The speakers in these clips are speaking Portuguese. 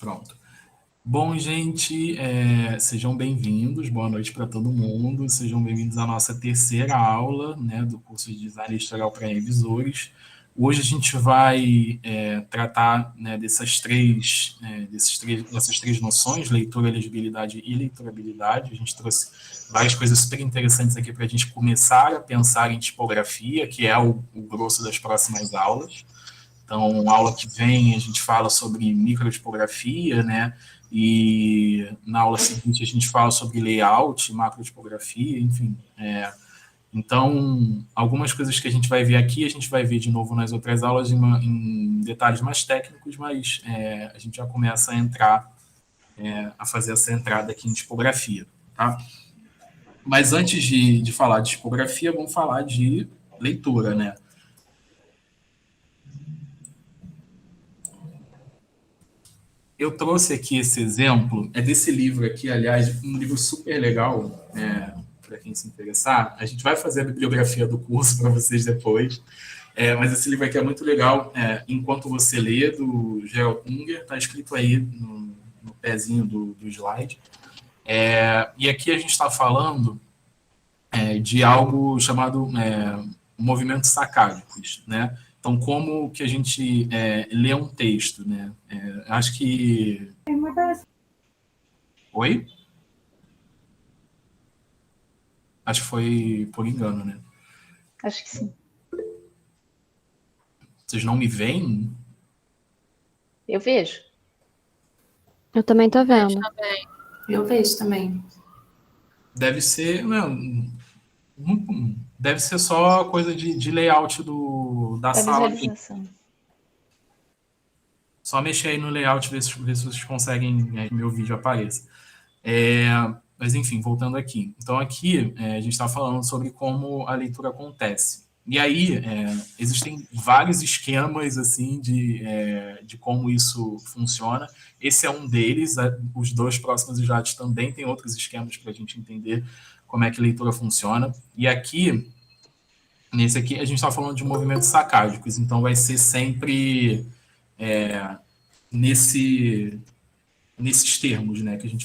Pronto. Bom, gente, sejam bem-vindos, boa noite para todo mundo, sejam bem-vindos à nossa terceira aula, né, do curso de Design Editorial para Revisores. Hoje a gente vai tratar, né, dessas três noções, leitura, legibilidade e leitorabilidade. A gente trouxe várias coisas super interessantes aqui para a gente começar a pensar em tipografia, que é o grosso das próximas aulas. Então, aula que vem a gente fala sobre microtipografia, né? E na aula seguinte a gente fala sobre layout, macrotipografia, enfim. Então, algumas coisas que a gente vai ver aqui, a gente vai ver de novo nas outras aulas em detalhes mais técnicos, mas a gente já começa a entrar, a fazer essa entrada aqui em tipografia, tá? Mas antes de falar de tipografia, vamos falar de leitura, né? Eu trouxe aqui esse exemplo, é desse livro aqui, aliás, um livro super legal, para quem se interessar. A gente vai fazer a bibliografia do curso para vocês depois, mas esse livro aqui é muito legal. Enquanto você lê, do Gerald Unger, está escrito aí no pezinho do slide. E aqui a gente está falando de algo chamado movimentos sacádicos, né? Então, como que a gente lê um texto, né? Acho que... Oi? Acho que foi por engano, né? Acho que sim. Vocês não me veem? Eu vejo. Eu também tô vendo. Eu vejo também. Deve ser... Não, deve ser só coisa de layout da sala. Visualização. Só mexer aí no layout, ver se vocês conseguem que meu vídeo apareça. Mas, enfim, voltando aqui. Então, aqui a gente está falando sobre como a leitura acontece. E aí, existem vários esquemas assim de como isso funciona. Esse é um deles. Os dois próximos slides também tem outros esquemas para a gente entender como é que a leitura funciona. E aqui, nesse aqui, a gente está falando de movimentos sacádicos. Então, vai ser sempre nesses termos, né, que a gente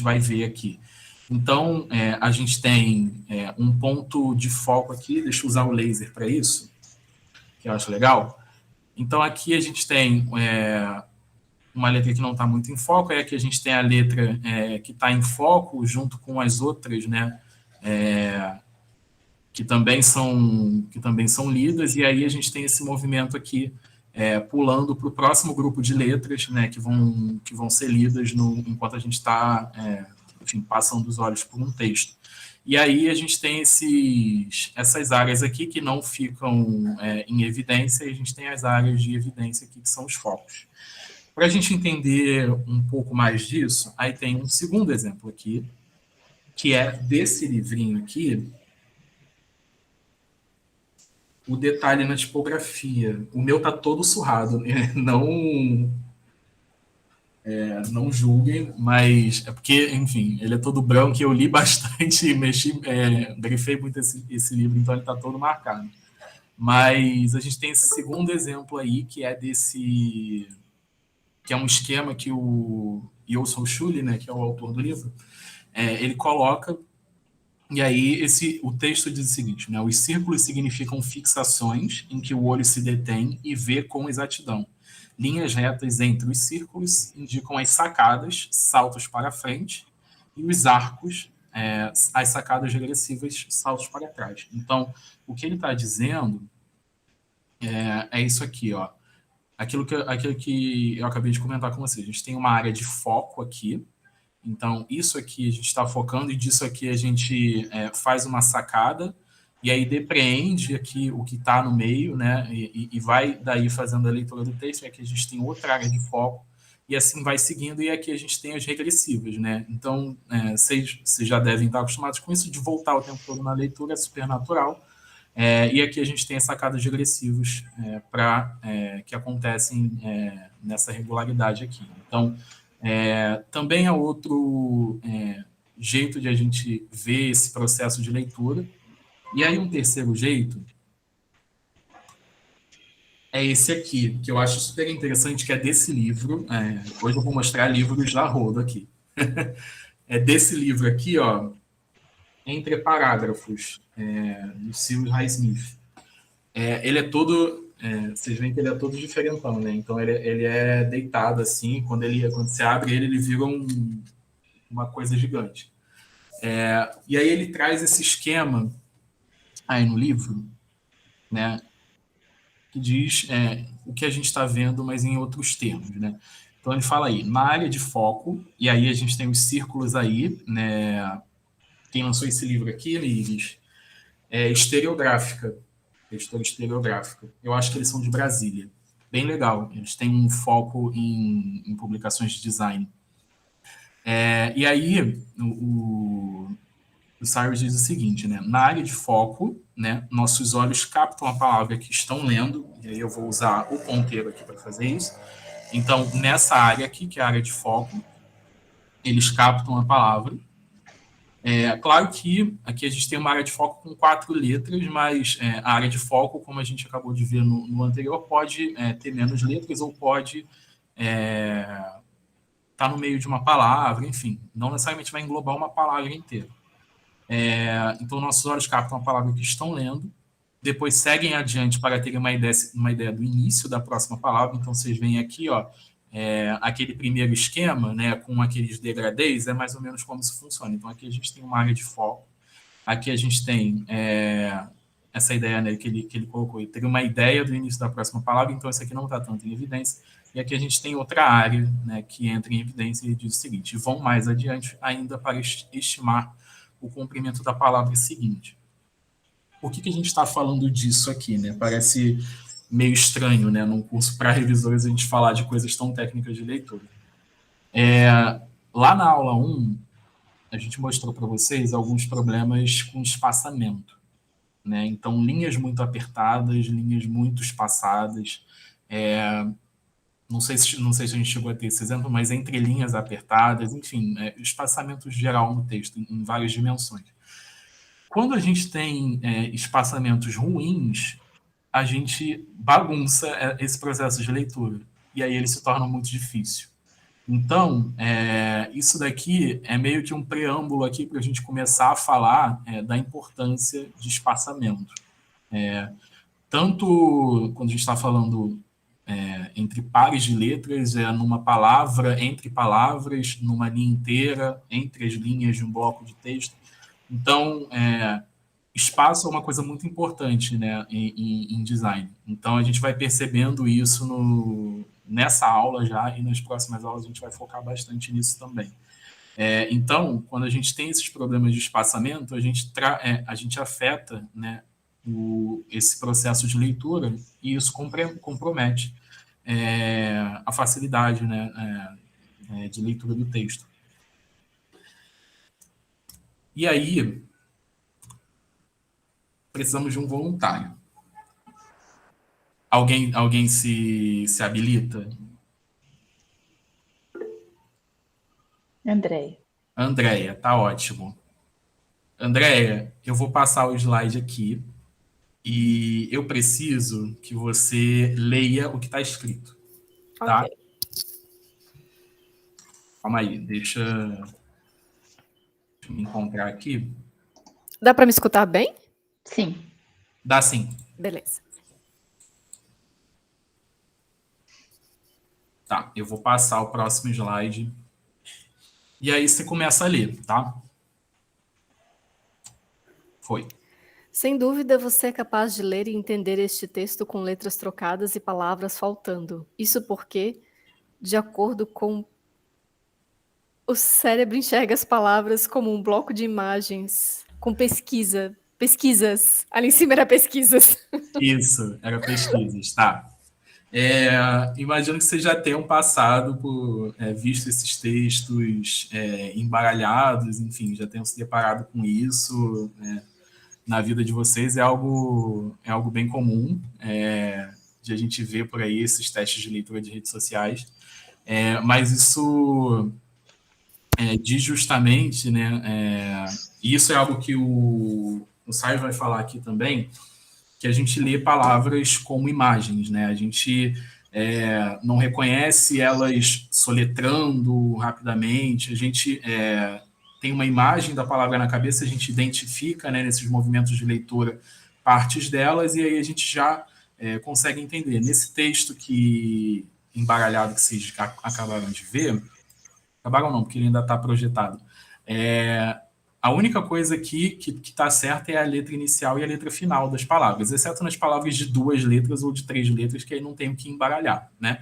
vai ver aqui. Então, a gente tem um ponto de foco aqui, deixa eu usar o laser para isso, que eu acho legal. Então, aqui a gente tem uma letra que não está muito em foco, aqui a gente tem a letra que está em foco, junto com as outras, né, que também são lidas, e aí a gente tem esse movimento aqui, pulando para o próximo grupo de letras, né, que vão ser lidas enquanto a gente está, enfim, passando os olhos por um texto. E aí a gente tem essas áreas aqui que não ficam em evidência, e a gente tem as áreas de evidência aqui, que são os focos. Para a gente entender um pouco mais disso, aí tem um segundo exemplo aqui, que é desse livrinho aqui, o detalhe na tipografia. O meu tá todo surrado, né? Não julguem, mas é porque, enfim, ele é todo branco e eu li bastante, mexi, grifei muito esse livro, então ele tá todo marcado. Mas a gente tem esse segundo exemplo aí, que é que é um esquema que o Yossou Schulli, né, que é o autor do livro, ele coloca. E aí o texto diz o seguinte, né? Os círculos significam fixações em que o olho se detém e vê com exatidão. Linhas retas entre os círculos indicam as sacadas, saltos para frente, e os arcos, as sacadas regressivas, saltos para trás. Então, o que ele está dizendo é isso aqui, ó. Aquilo que eu acabei de comentar com vocês. A gente tem uma área de foco aqui. Então, isso aqui a gente está focando, e disso aqui a gente faz uma sacada, e aí depreende aqui o que está no meio, né? E vai daí fazendo a leitura do texto, e aqui a gente tem outra área de foco, e assim vai seguindo, e aqui a gente tem as regressivas, né? Então, vocês já devem estar acostumados com isso, de voltar o tempo todo na leitura, é super natural. E aqui a gente tem as sacadas regressivas que acontecem nessa regularidade aqui. Então, também é outro jeito de a gente ver esse processo de leitura. E aí um terceiro jeito é esse aqui, que eu acho super interessante, que é desse livro. Hoje eu vou mostrar livros da roda aqui. É desse livro aqui, ó, Entre Parágrafos, do Cyril Highsmith. Ele é todo, vocês veem que ele é todo diferentão, né? Então ele é deitado assim, quando você abre ele vira uma coisa gigante. E aí ele traz esse esquema aí no livro, né? Que diz o que a gente está vendo, mas em outros termos, né? Então ele fala aí, na área de foco, e aí a gente tem os círculos aí, né? Quem lançou esse livro aqui, Iris, é Estereográfica, editora Estereográfica. Eu acho que eles são de Brasília. Bem legal. Eles têm um foco em publicações de design. E aí, o Cyrus diz o seguinte, né? Na área de foco, né, nossos olhos captam a palavra que estão lendo, e aí eu vou usar o ponteiro aqui para fazer isso. Então, nessa área aqui, que é a área de foco, eles captam a palavra. Claro que aqui a gente tem uma área de foco com 4 letras, mas a área de foco, como a gente acabou de ver no anterior, pode ter menos letras ou pode estar no meio de uma palavra, enfim, não necessariamente vai englobar uma palavra inteira. Então, nossos olhos captam a palavra que estão lendo, depois seguem adiante para terem uma ideia do início da próxima palavra. Então, vocês veem aqui, ó, aquele primeiro esquema, né, com aqueles degradês, é mais ou menos como isso funciona. Então, aqui a gente tem uma área de foco, aqui a gente tem essa ideia, né, que ele colocou, ter uma ideia do início da próxima palavra, então esse aqui não está tanto em evidência, e aqui a gente tem outra área, né, que entra em evidência e diz o seguinte, vão mais adiante ainda para estimar o comprimento da palavra seguinte. Por que a gente está falando disso aqui, né? Parece meio estranho, né, num curso para revisores a gente falar de coisas tão técnicas de leitura. Lá na aula 1, a gente mostrou para vocês alguns problemas com espaçamento, né? Então, linhas muito apertadas, linhas muito espaçadas. Não sei se a gente chegou a ter esse exemplo, mas entre linhas apertadas, enfim, espaçamento geral no texto, em várias dimensões. Quando a gente tem espaçamentos ruins, a gente bagunça esse processo de leitura, e aí ele se torna muito difícil. Então, isso daqui é meio que um preâmbulo aqui para a gente começar a falar da importância de espaçamento. Tanto quando a gente está falando entre pares de letras, numa palavra, entre palavras, numa linha inteira, entre as linhas de um bloco de texto. Então, espaço é uma coisa muito importante, né, em design. Então, a gente vai percebendo isso nessa aula já, e nas próximas aulas a gente vai focar bastante nisso também. Então, quando a gente tem esses problemas de espaçamento, a gente afeta, né, esse processo de leitura, e isso compromete a facilidade, né, de leitura do texto. E aí, precisamos de um voluntário. Alguém se habilita? Andréia. Andréia, tá ótimo. Andréia, eu vou passar o slide aqui e eu preciso que você leia o que está escrito, tá? Ok. Calma aí, deixa eu me encontrar aqui. Dá para me escutar bem? Sim. Dá sim. Beleza. Tá, eu vou passar o próximo slide. E aí você começa a ler, tá? Foi. Sem dúvida, você é capaz de ler e entender este texto com letras trocadas e palavras faltando. Isso porque, de acordo com o cérebro, enxerga as palavras como um bloco de imagens com pesquisas. Ali em cima era pesquisas. Isso, era pesquisas, tá? Imagino que vocês já tenham passado por visto esses textos embaralhados, enfim, já tenham se deparado com isso na vida de vocês. É algo bem comum de a gente ver por aí esses testes de leitura de redes sociais. Mas isso diz justamente, né? E isso é algo que o Saio vai falar aqui também. que a gente lê palavras como imagens, né? A gente não reconhece elas soletrando rapidamente, a gente tem uma imagem da palavra na cabeça, a gente identifica, né, nesses movimentos de leitura partes delas, e aí a gente já consegue entender. Nesse texto embaralhado que vocês acabaram de ver, acabaram não, porque ele ainda está projetado, a única coisa aqui que está certa é a letra inicial e a letra final das palavras, exceto nas palavras de 2 letras ou de 3 letras, que aí não tem o que embaralhar, né?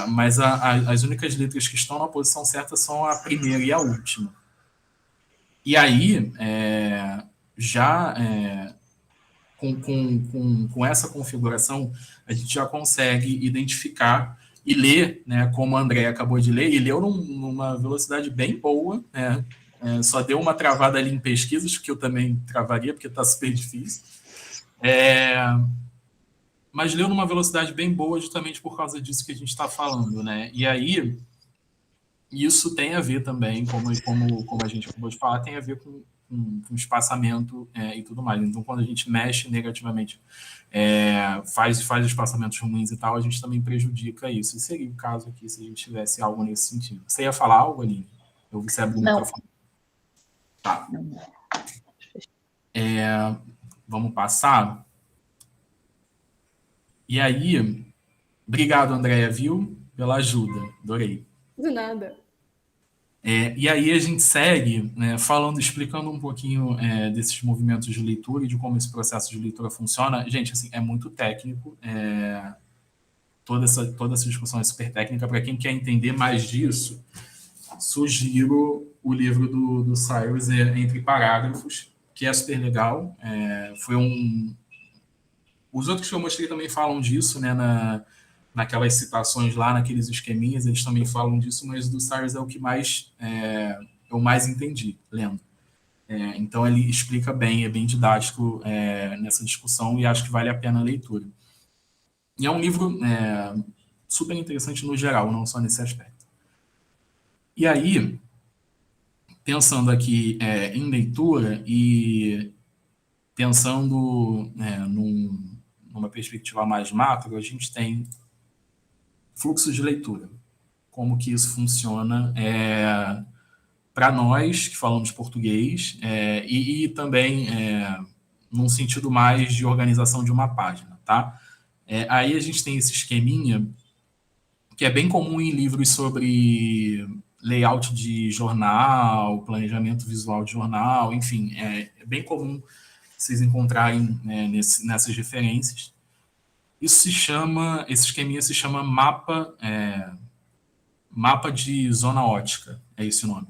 Mas as únicas letras que estão na posição certa são a primeira e a última. E aí, com essa configuração, a gente já consegue identificar e ler, né, como a André acabou de ler, e leu numa velocidade bem boa, né? Só deu uma travada ali em pesquisas, que eu também travaria, porque está super difícil. Mas leu numa velocidade bem boa justamente por causa disso que a gente está falando, né? E aí, isso tem a ver também, como a gente acabou de falar, tem a ver com espaçamento e tudo mais. Então, quando a gente mexe negativamente, faz espaçamentos ruins e tal, a gente também prejudica isso. E seria o caso aqui, se a gente tivesse algo nesse sentido. Você ia falar algo, Aline? Eu vi você abrir o microfone. Tá. Vamos passar. E aí, obrigado, Andréia, viu? Pela ajuda. Adorei. De nada. E aí a gente segue, né, explicando um pouquinho desses movimentos de leitura e de como esse processo de leitura funciona. Gente, assim, é muito técnico. Toda essa discussão é super técnica. Para quem quer entender mais disso, sugiro o livro do Cyrus, Entre Parágrafos, que é super legal. Os outros que eu mostrei também falam disso, né, naquelas citações lá, naqueles esqueminhas, eles também falam disso, mas o do Cyrus é o que eu mais entendi, lendo. Então, ele explica bem, é bem didático nessa discussão, e acho que vale a pena a leitura. E é um livro super interessante no geral, não só nesse aspecto. E aí, pensando aqui em leitura e pensando numa perspectiva mais macro, a gente tem fluxo de leitura. Como que isso funciona para nós que falamos português e também num sentido mais de organização de uma página, tá? Aí a gente tem esse esqueminha que é bem comum em livros sobre layout de jornal, planejamento visual de jornal, enfim, é bem comum vocês encontrarem nessas referências. Esse esqueminha se chama mapa de zona ótica, é esse o nome.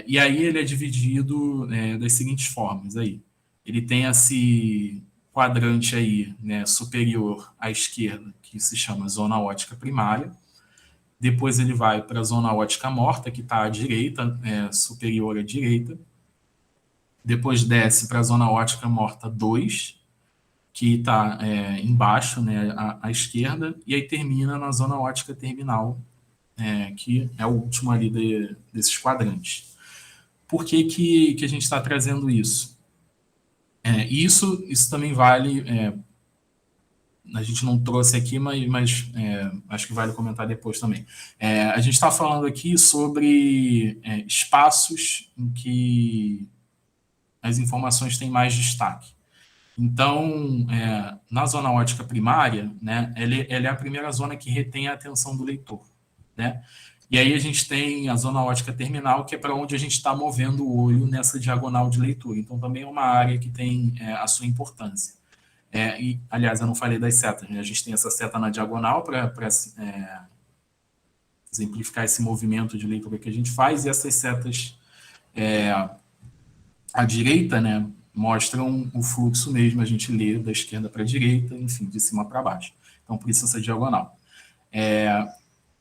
E aí ele é dividido das seguintes formas. Aí. Ele tem esse quadrante aí, né, superior à esquerda, que se chama zona ótica primária. Depois ele vai para a zona ótica morta, que está à direita, superior à direita. Depois desce para a zona ótica morta 2, que está embaixo, né, à esquerda, e aí termina na zona ótica terminal, que é o último ali desses quadrantes. Por que a gente está trazendo isso? Isso também vale... a gente não trouxe aqui, mas acho que vale comentar depois também. A gente está falando aqui sobre espaços em que as informações têm mais destaque. Então, na zona ótica primária, né, ela é a primeira zona que retém a atenção do leitor, né? E aí a gente tem a zona ótica terminal, que é para onde a gente está movendo o olho nessa diagonal de leitura. Então, também é uma área que tem a sua importância. E, aliás, eu não falei das setas, né? A gente tem essa seta na diagonal para exemplificar esse movimento de leitura que a gente faz, e essas setas à direita, né, mostram o fluxo mesmo, a gente lê da esquerda para a direita, enfim, de cima para baixo. Então, por isso essa diagonal.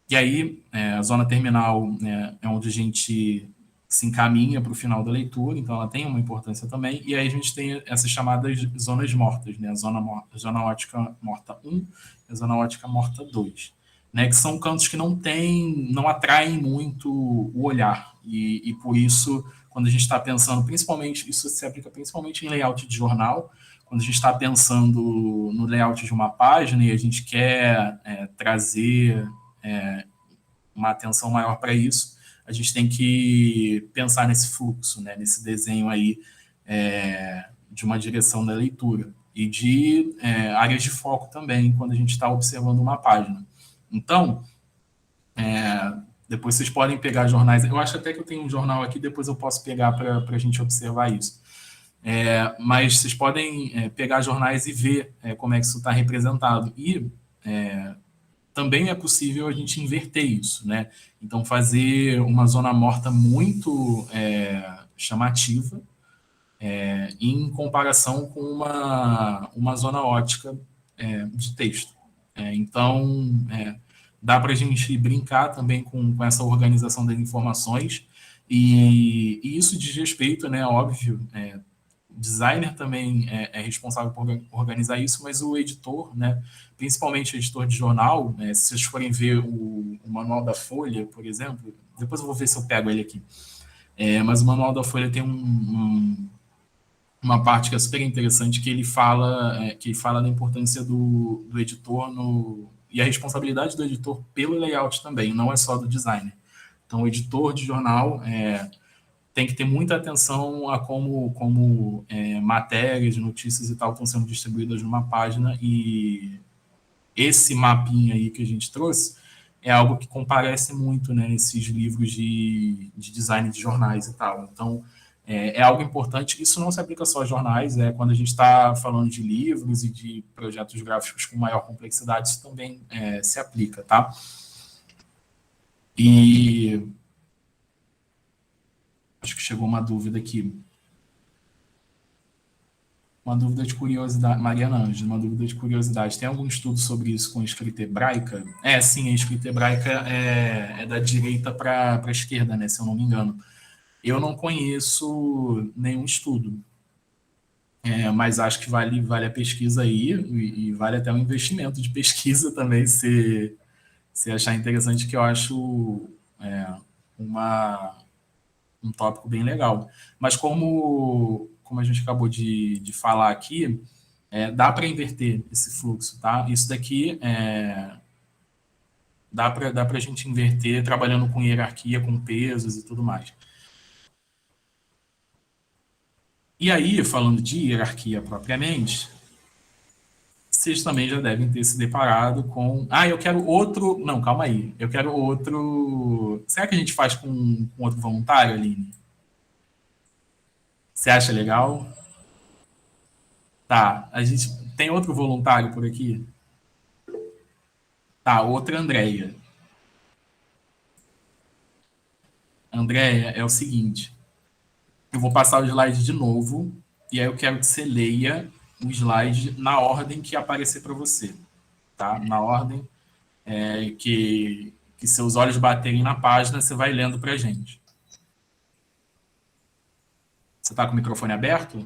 E aí, a zona terminal, né, é onde a gente se encaminha para o final da leitura, então ela tem uma importância também, e aí a gente tem essas chamadas zonas mortas, né, a zona ótica morta 1 e a zona ótica morta 2, né, que são cantos que não atraem muito o olhar, e por isso, quando a gente está pensando, principalmente, isso se aplica principalmente em layout de jornal, quando a gente está pensando no layout de uma página e a gente quer trazer uma atenção maior para isso, a gente tem que pensar nesse fluxo, né, nesse desenho aí de uma direção da leitura e de áreas de foco também, quando a gente está observando uma página. Então, depois vocês podem pegar jornais. Eu acho até que eu tenho um jornal aqui, depois eu posso pegar para a gente observar isso. Mas vocês podem pegar jornais e ver como é que isso está representado. E também é possível a gente inverter isso, né? Então, fazer uma zona morta muito chamativa em comparação com uma zona ótica de texto. Então, dá para a gente brincar também com essa organização das informações e isso diz respeito, né, óbvio, o designer também é responsável por organizar isso, mas o editor, né, principalmente o editor de jornal, se vocês forem ver o manual da Folha, por exemplo, depois eu vou ver se eu pego ele aqui, mas o manual da Folha tem uma parte que é super interessante, que ele fala da importância do editor e a responsabilidade do editor pelo layout também, não é só do designer. Então, o editor de jornal tem que ter muita atenção a como matérias, notícias e tal estão sendo distribuídas numa página, e esse mapinha aí que a gente trouxe é algo que comparece muito, né, nesses livros de design de jornais e tal. Então, é algo importante. Isso não se aplica só a jornais, quando a gente está falando de livros e de projetos gráficos com maior complexidade, isso também se aplica, tá? E acho que chegou uma dúvida aqui. Uma dúvida de curiosidade. Mariana Ângela, uma dúvida de curiosidade. Tem algum estudo sobre isso com escrita hebraica? Sim, a escrita hebraica é da direita para a esquerda, né, se eu não me engano. Eu não conheço nenhum estudo, mas acho que vale a pesquisa aí e vale até um investimento de pesquisa também, se achar interessante, que eu acho um tópico bem legal. Mas como a gente acabou de falar aqui, dá para inverter esse fluxo, tá? Isso daqui dá para a gente inverter trabalhando com hierarquia, com pesos e tudo mais. E aí, falando de hierarquia propriamente, vocês também já devem ter se deparado com... eu quero outro... Não, calma aí. Eu quero outro... Será que a gente faz com outro voluntário, Aline? Você acha legal? Tá, a gente tem outro voluntário por aqui? Tá, outra Andréia. Andréia, é o seguinte. Eu vou passar o slide de novo, e aí eu quero que você leia o slide na ordem que aparecer para você, tá? Na ordem que seus olhos baterem na página, você vai lendo para a gente. Você está com o microfone aberto?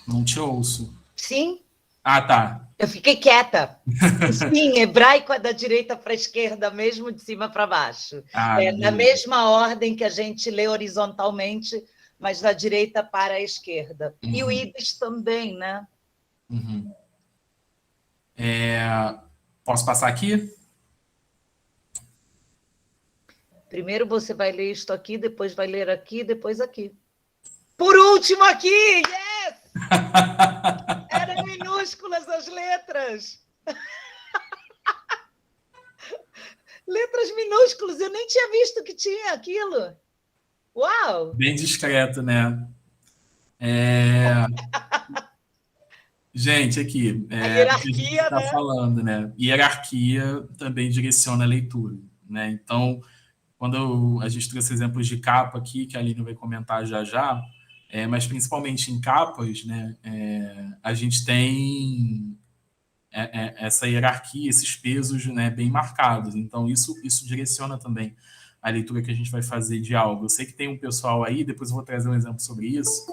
Não te ouço. Sim. Ah, tá. Eu fiquei quieta. Sim, hebraico é da direita para a esquerda, mesmo de cima para baixo. Na mesma ordem que a gente lê horizontalmente, mas da direita para a esquerda. Uhum. E o ídis também, né? Uhum. Posso passar aqui? Primeiro você vai ler isto aqui, depois vai ler aqui, depois aqui. Por último aqui! Yes! Eram minúsculas as letras. Letras minúsculas, eu nem tinha visto que tinha aquilo. Uau! Bem discreto, né? Gente, aqui, a hierarquia, a gente está falando, né? Hierarquia também direciona a leitura, né? Então, quando a gente trouxe exemplos de capa aqui, que a Aline vai comentar já, mas principalmente em capas, né? A gente tem essa hierarquia, esses pesos, né, bem marcados. Então, isso direciona também a leitura que a gente vai fazer de algo. Eu sei que tem um pessoal aí, depois eu vou trazer um exemplo sobre isso,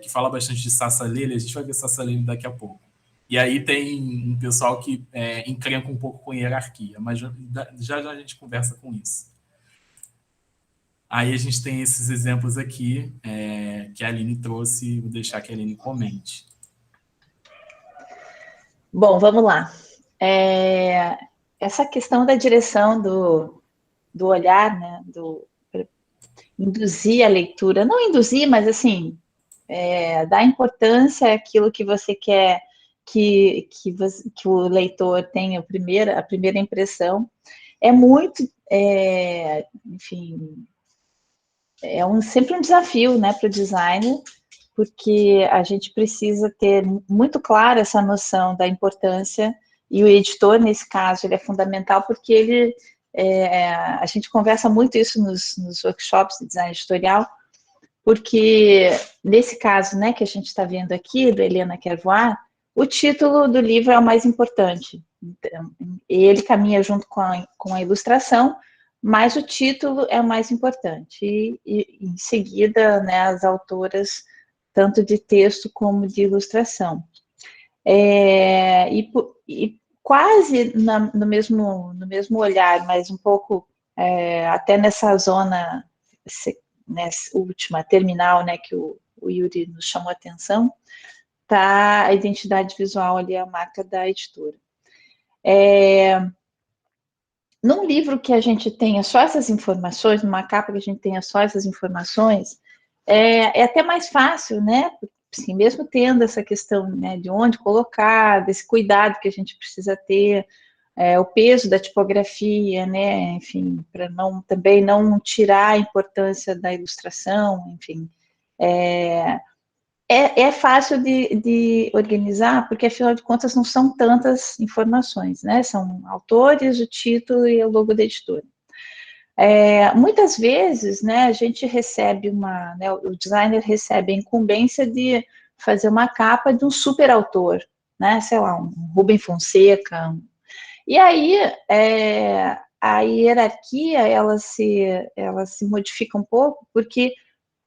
que fala bastante de Sassalele, a gente vai ver Sassalele daqui a pouco. E aí tem um pessoal que encrenca um pouco com hierarquia, mas já a gente conversa com isso. Aí a gente tem esses exemplos aqui que a Aline trouxe, vou deixar que a Aline comente. Bom, vamos lá. Essa questão da direção do olhar, né, induzir a leitura, não induzir, mas assim, dar importância àquilo que você quer que o leitor tenha a primeira impressão, é muito, enfim, sempre um desafio, né, para o designer, porque a gente precisa ter muito clara essa noção da importância, e o editor, nesse caso, ele é fundamental, porque a gente conversa muito isso nos workshops de design editorial, porque nesse caso, né, que a gente está vendo aqui, do Helena Quer Voar, o título do livro é o mais importante. Então, ele caminha junto com a ilustração, mas o título é o mais importante. E em seguida, né, as autoras, tanto de texto como de ilustração. E quase no mesmo olhar, mas um pouco até nessa zona, nessa última terminal, né, que o Yuri nos chamou a atenção, está a identidade visual ali, a marca da editora. Num livro que a gente tenha só essas informações, numa capa que a gente tenha só essas informações, é até mais fácil, né? Assim, mesmo tendo essa questão, né, de onde colocar, desse cuidado que a gente precisa ter, o peso da tipografia, né? Enfim, para também não tirar a importância da ilustração, enfim. É fácil de organizar, porque afinal de contas não são tantas informações, né? São autores, o título e o logo da editora. Muitas vezes, né, a gente recebe né, o designer recebe a incumbência de fazer uma capa de um super autor, né? Sei lá, um Rubem Fonseca. E aí a hierarquia ela se modifica um pouco, porque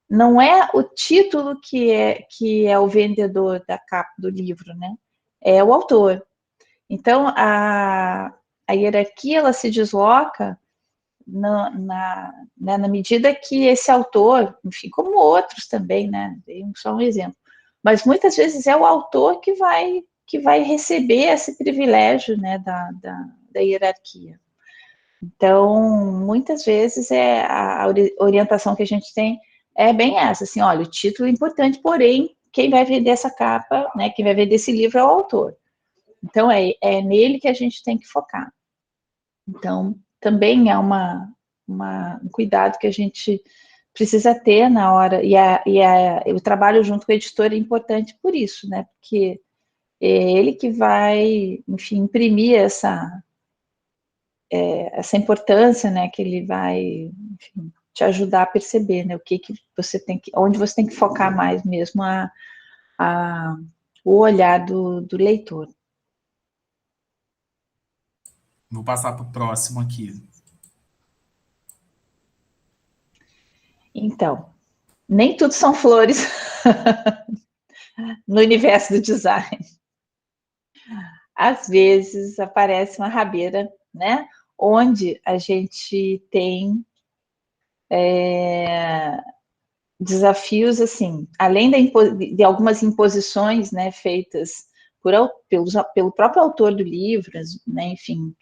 não é o título que é o vendedor da capa do livro, né? É o autor. Então, a hierarquia, ela se desloca na medida que esse autor, enfim, como outros também, né? Dei só um exemplo. Mas muitas vezes é o autor que vai receber esse privilégio, né, da hierarquia. Então, muitas vezes a orientação que a gente tem é bem essa, assim, olha, o título é importante, porém, quem vai vender essa capa, né, quem vai vender esse livro é o autor. Então, é nele que a gente tem que focar. Então, também é um cuidado que a gente precisa ter na hora, o trabalho junto com o editor é importante por isso, né, porque é ele que vai, enfim, imprimir essa importância, né, que ele vai, enfim, te ajudar a perceber, né, onde você tem que focar mais mesmo o olhar do leitor. Vou passar para o próximo aqui. Então, nem tudo são flores no universo do design. Às vezes aparece uma rabeira, né, onde a gente tem desafios, assim, além de algumas imposições, né, feitas pelo próprio autor do livro, né, enfim,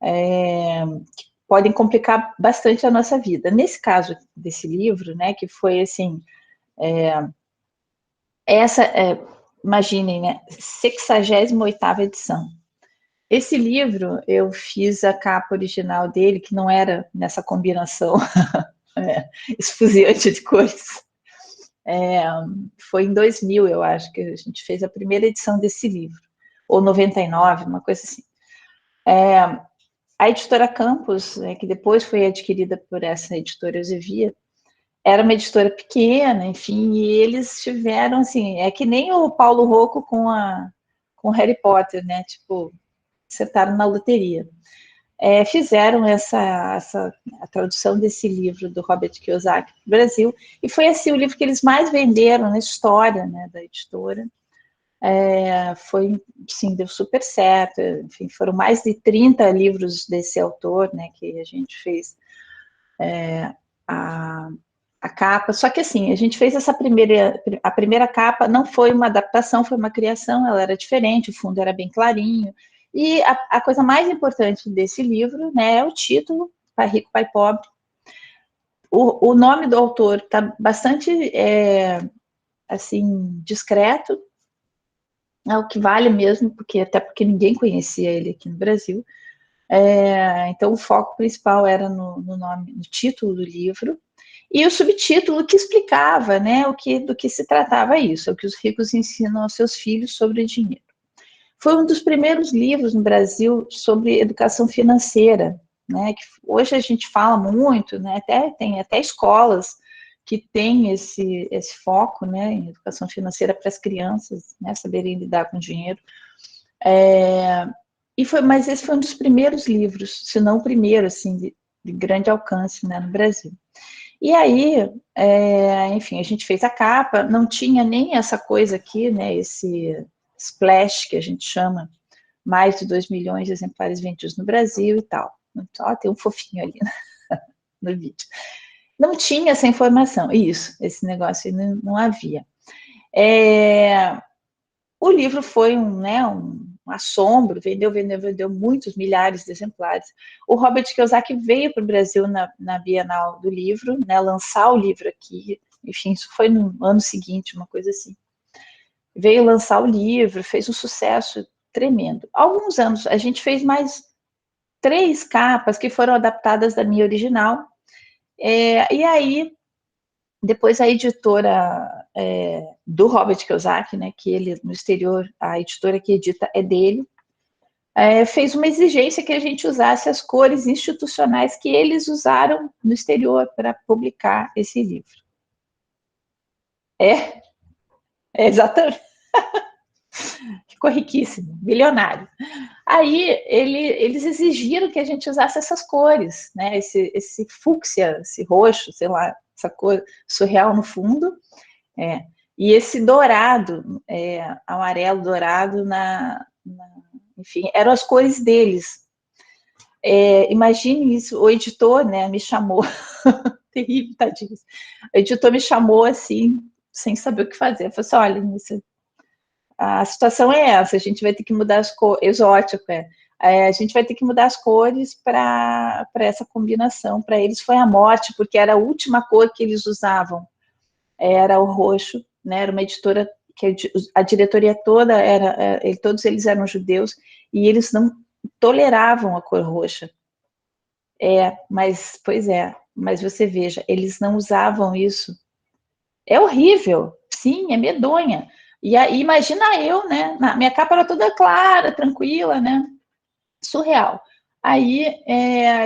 que podem complicar bastante a nossa vida. Nesse caso desse livro, né, que foi, assim, imaginem, né, 68ª edição. Esse livro, eu fiz a capa original dele, que não era nessa combinação esfuziante de cores. Foi em 2000, eu acho, que a gente fez a primeira edição desse livro, ou 99, uma coisa assim. A editora Campos, que depois foi adquirida por essa editora Eusebia, era uma editora pequena, enfim, e eles tiveram, assim, é que nem o Paulo Rocco com Harry Potter, né, tipo, acertaram na loteria. Fizeram a tradução desse livro do Robert Kiyosaki para o Brasil, e foi assim o livro que eles mais venderam na história, né, da editora. Foi, sim, deu super certo, enfim, foram mais de 30 livros desse autor, né, que a gente fez a capa, só que assim, a gente fez a primeira capa, não foi uma adaptação, foi uma criação, ela era diferente, o fundo era bem clarinho, e a coisa mais importante desse livro, né, é o título, Pai Rico, Pai Pobre. O nome do autor está bastante, assim, discreto, é o que vale mesmo, até porque ninguém conhecia ele aqui no Brasil. Então, o foco principal era no nome, no título do livro, e o subtítulo que explicava, né, do que se tratava isso, é o que os ricos ensinam aos seus filhos sobre dinheiro. Foi um dos primeiros livros no Brasil sobre educação financeira, né, que hoje a gente fala muito, né, tem até escolas que têm esse foco, né, em educação financeira para as crianças, né, saberem lidar com dinheiro. Mas esse foi um dos primeiros livros, se não o primeiro, assim, de grande alcance, né, no Brasil. E aí, enfim, a gente fez a capa, não tinha nem essa coisa aqui, né, esse splash que a gente chama, mais de 2 milhões de exemplares vendidos no Brasil e tal. Ó, tem um fofinho ali no vídeo. Não tinha essa informação, esse negócio não havia. O livro foi um assombro, vendeu muitos milhares de exemplares. O Robert Kiyosaki veio para o Brasil na Bienal do Livro, né, lançar o livro aqui, enfim, isso foi no ano seguinte, uma coisa assim. Veio lançar o livro, fez um sucesso tremendo. Há alguns anos, a gente fez mais 3 capas que foram adaptadas da minha original, e aí, depois a editora do Robert Kiyosaki, né, que ele, no exterior, a editora que edita é dele, fez uma exigência que a gente usasse as cores institucionais que eles usaram no exterior para publicar esse livro. Exatamente. Ficou riquíssimo, bilionário. Aí eles exigiram que a gente usasse essas cores, né? Esse fúcsia, esse roxo, sei lá, essa cor surreal no fundo, e esse dourado, amarelo dourado enfim, eram as cores deles. Imagine isso, o editor, né, me chamou, terrível, tadinho. O editor me chamou assim, sem saber o que fazer. Eu falei assim, olha, a situação é essa, a gente vai ter que mudar as cores, exótico, a gente vai ter que mudar as cores para essa combinação. Para eles foi a morte, porque era a última cor que eles usavam, era o roxo, né? Era uma editora que a diretoria toda todos eles eram judeus e eles não toleravam a cor roxa. Mas você veja, eles não usavam isso. É horrível, sim, é medonha. E aí, imagina eu, né? Minha capa era toda clara, tranquila, né? Surreal. Aí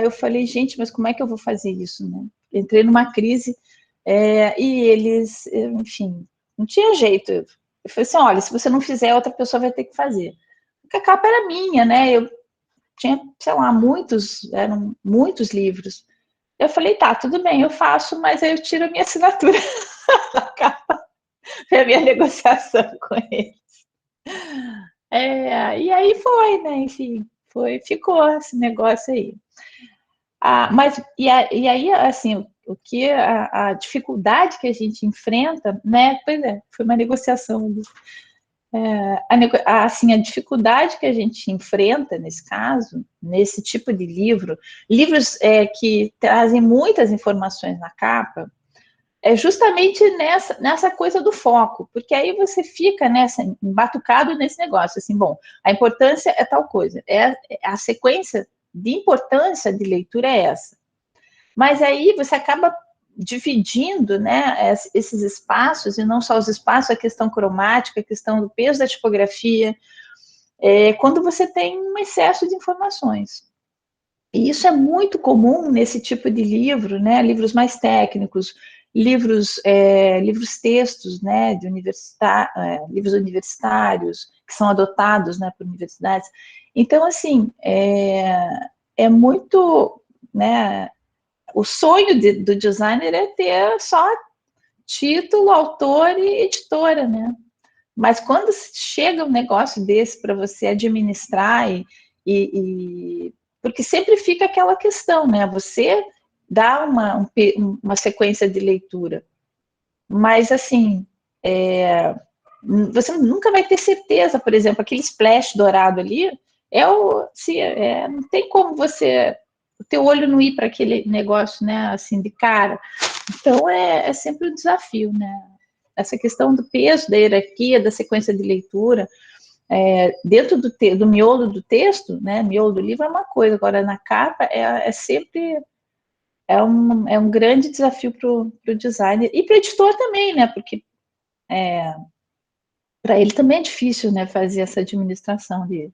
eu falei, gente, mas como é que eu vou fazer isso, né? Entrei numa crise e eles, enfim, não tinha jeito. Eu falei assim, olha, se você não fizer, outra pessoa vai ter que fazer. Porque a capa era minha, né? Eu tinha, sei lá, eram muitos livros. Eu falei, tá, tudo bem, eu faço, mas aí eu tiro a minha assinatura da capa. Foi a minha negociação com eles. E aí foi, né? Enfim, ficou esse negócio aí. E aí, assim, o que a dificuldade que a gente enfrenta, né? Pois foi uma negociação. Assim, a dificuldade que a gente enfrenta nesse caso, nesse tipo de livros que trazem muitas informações na capa, é justamente nessa coisa do foco, porque aí você fica embatucado nesse negócio, assim, bom, a importância é tal coisa, a sequência de importância de leitura é essa. Mas aí você acaba dividindo, né, esses espaços, e não só os espaços, a questão cromática, a questão do peso da tipografia, quando você tem um excesso de informações. E isso é muito comum nesse tipo de livro, né, livros mais técnicos, livros textos, né, livros universitários, que são adotados, né, por universidades. Então, assim, é muito, né, o sonho do designer é ter só título, autor e editora, né? Mas quando chega um negócio desse para você administrar porque sempre fica aquela questão, né? Você dá uma sequência de leitura. Mas, assim, você nunca vai ter certeza, por exemplo, aquele splash dourado ali, não tem como o teu olho não ir para aquele negócio, né, assim, de cara. Então, é sempre um desafio, né? Essa questão do peso, da hierarquia, da sequência de leitura, dentro do miolo do texto, né, miolo do livro é uma coisa, agora na capa sempre um grande desafio para o designer e para o editor também, né, porque para ele também é difícil, né, fazer essa administração de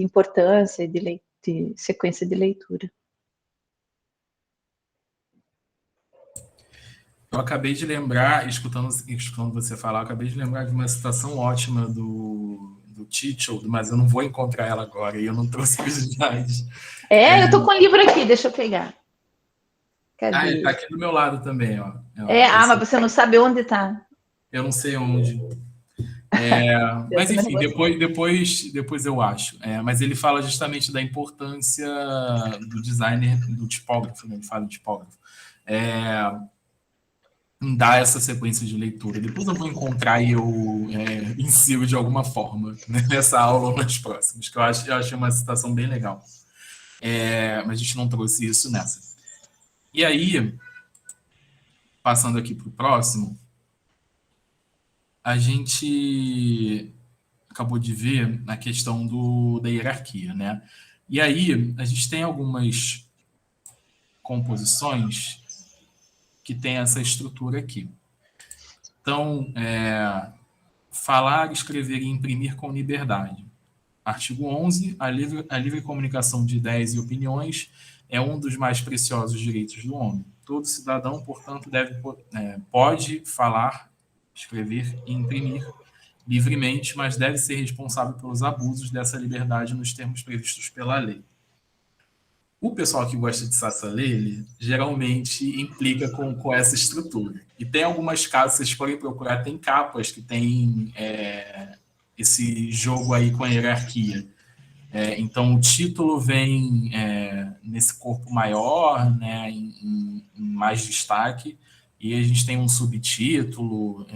importância e de sequência de leitura. Eu acabei de lembrar, escutando você falar, eu acabei de lembrar de uma citação ótima do Titchell, mas eu não vou encontrar ela agora, e eu não trouxe os slides. Eu estou com o livro aqui, deixa eu pegar. Cadê? Ele está aqui do meu lado também, ó. Mas você não sabe onde está. Eu não sei onde. Mas, enfim, depois eu acho. Mas ele fala justamente da importância do designer, do tipógrafo, né? Ele fala do tipógrafo. Em dar essa sequência de leitura. Depois eu vou encontrar e eu insiro de alguma forma, né, nessa aula ou nas próximas, que eu achei uma citação bem legal. Mas a gente não trouxe isso nessa. E aí, passando aqui para o próximo, a gente acabou de ver a questão da hierarquia, né? E aí, a gente tem algumas composições que tem essa estrutura aqui. Então, falar, escrever e imprimir com liberdade. Artigo 11, a livre comunicação de ideias e opiniões é um dos mais preciosos direitos do homem. Todo cidadão, portanto, pode falar, escrever e imprimir livremente, mas deve ser responsável pelos abusos dessa liberdade nos termos previstos pela lei. O pessoal que gosta de Sassalele geralmente implica com essa estrutura. E tem algumas capas, vocês podem procurar, tem capas que tem esse jogo aí com a hierarquia. Então, o título vem nesse corpo maior, né, em mais destaque, e a gente tem um subtítulo,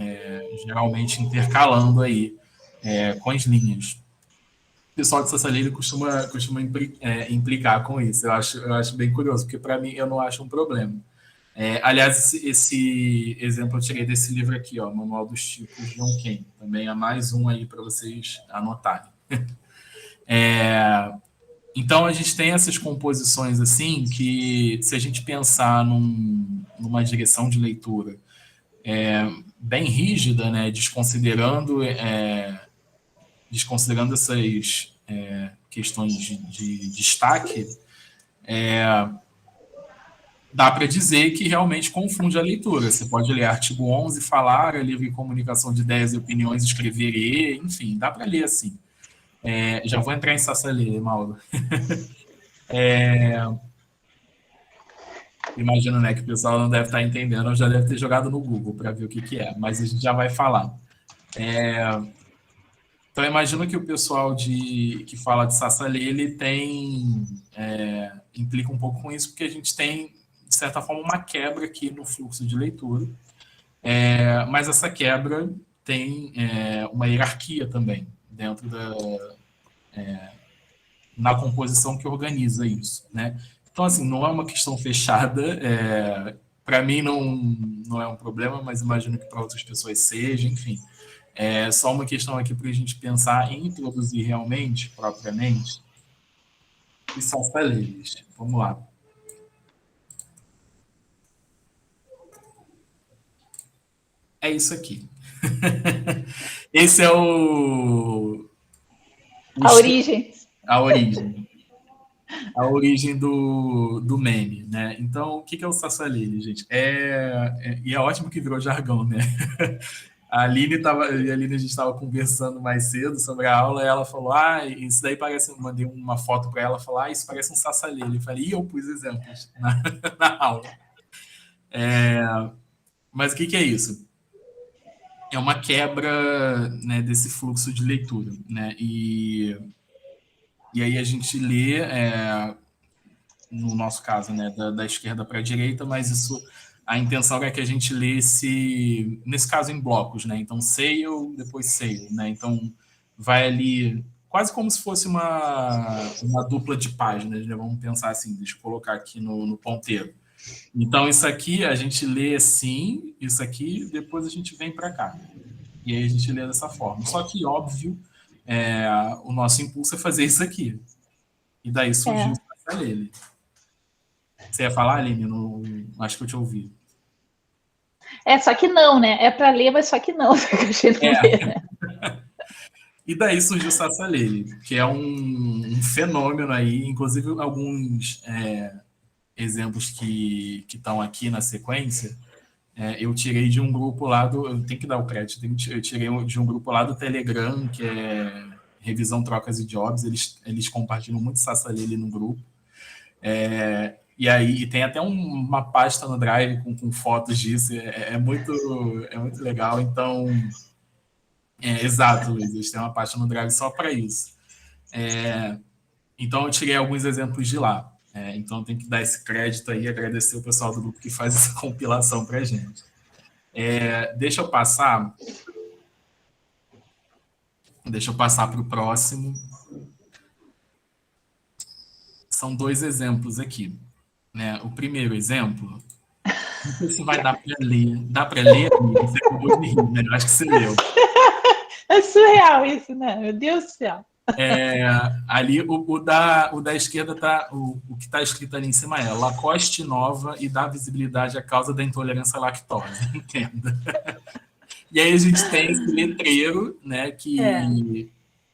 geralmente intercalando aí com as linhas. O pessoal de Sassalele costuma implicar com isso. Eu acho bem curioso, porque para mim eu não acho um problema. Aliás, esse exemplo eu tirei desse livro aqui, ó, Manual dos Tipos de John Kane. Também há mais um aí para vocês anotarem. Então, a gente tem essas composições assim que, se a gente pensar numa direção de leitura bem rígida, né, desconsiderando essas questões de destaque, dá para dizer que realmente confunde a leitura. Você pode ler artigo 11, falar, livre comunicação de ideias e opiniões, escrever e, enfim, dá para ler assim. Já vou entrar em Sassalele, Mauro. Imagino, né, que o pessoal não deve estar entendendo, já deve ter jogado no Google para ver o que é, mas a gente já vai falar. Então, imagino que o pessoal que fala de Sassalele implica um pouco com isso, porque a gente tem, de certa forma, uma quebra aqui no fluxo de leitura, mas essa quebra tem uma hierarquia também, dentro na composição que organiza isso, né? Então, assim, não é uma questão fechada, para mim não é um problema, mas imagino que para outras pessoas seja, enfim. É só uma questão aqui para a gente pensar em introduzir realmente, propriamente, os Sassaleles. Vamos lá. É isso aqui. Esse é a origem. A origem do meme, né? Então, o que é o Sassalele, gente? E é ótimo que virou jargão, né? A Aline a gente estava conversando mais cedo sobre a aula e ela falou, isso daí parece... Mandei uma foto para ela, falou, isso parece um Sassalele. Eu falei, eu pus exemplos na aula. Mas o que é isso? É uma quebra, né, desse fluxo de leitura, né? E aí a gente lê no nosso caso, né, da esquerda para a direita, mas a intenção é que a gente lesse, nesse caso, em blocos, né? Então, Sale, depois Sale, né? Então, vai ali, quase como se fosse uma dupla de páginas, né? Vamos pensar assim, deixa eu colocar aqui no ponteiro. Então, isso aqui a gente lê assim, isso aqui, depois a gente vem para cá. E aí a gente lê dessa forma. Só que, óbvio, o nosso impulso é fazer isso aqui. E daí surgiu o Sassarelli. Você ia falar, Aline? Acho que eu te ouvi. Só que não, né? É para ler, mas só que não. Né? E daí surgiu o Sassarelli, que é um fenômeno aí, inclusive alguns exemplos que estão aqui na sequência, eu tirei de um grupo lá eu tenho que dar o crédito, eu tirei de um grupo lá do Telegram, que é Revisão Trocas e Jobs, eles compartilham muito Sassarelli no grupo. E aí tem até uma pasta no Drive com fotos disso, é muito legal. Então, exato, Luiz, eles têm uma pasta no Drive só para isso. Então, eu tirei alguns exemplos de lá. Então, eu tenho que dar esse crédito aí e agradecer o pessoal do grupo que faz essa compilação para a gente. Deixa eu passar para o próximo. São 2 exemplos aqui. Né? O primeiro exemplo, não sei se vai dar para ler. Dá para ler? Você acabou de rir, né? Acho que você leu. É surreal isso, né? Meu Deus do céu. Ali, o da esquerda, o que está escrito ali em cima é Lacoste nova e dá visibilidade à causa da intolerância à lactose. Entenda. E aí a gente tem esse letreiro, né, que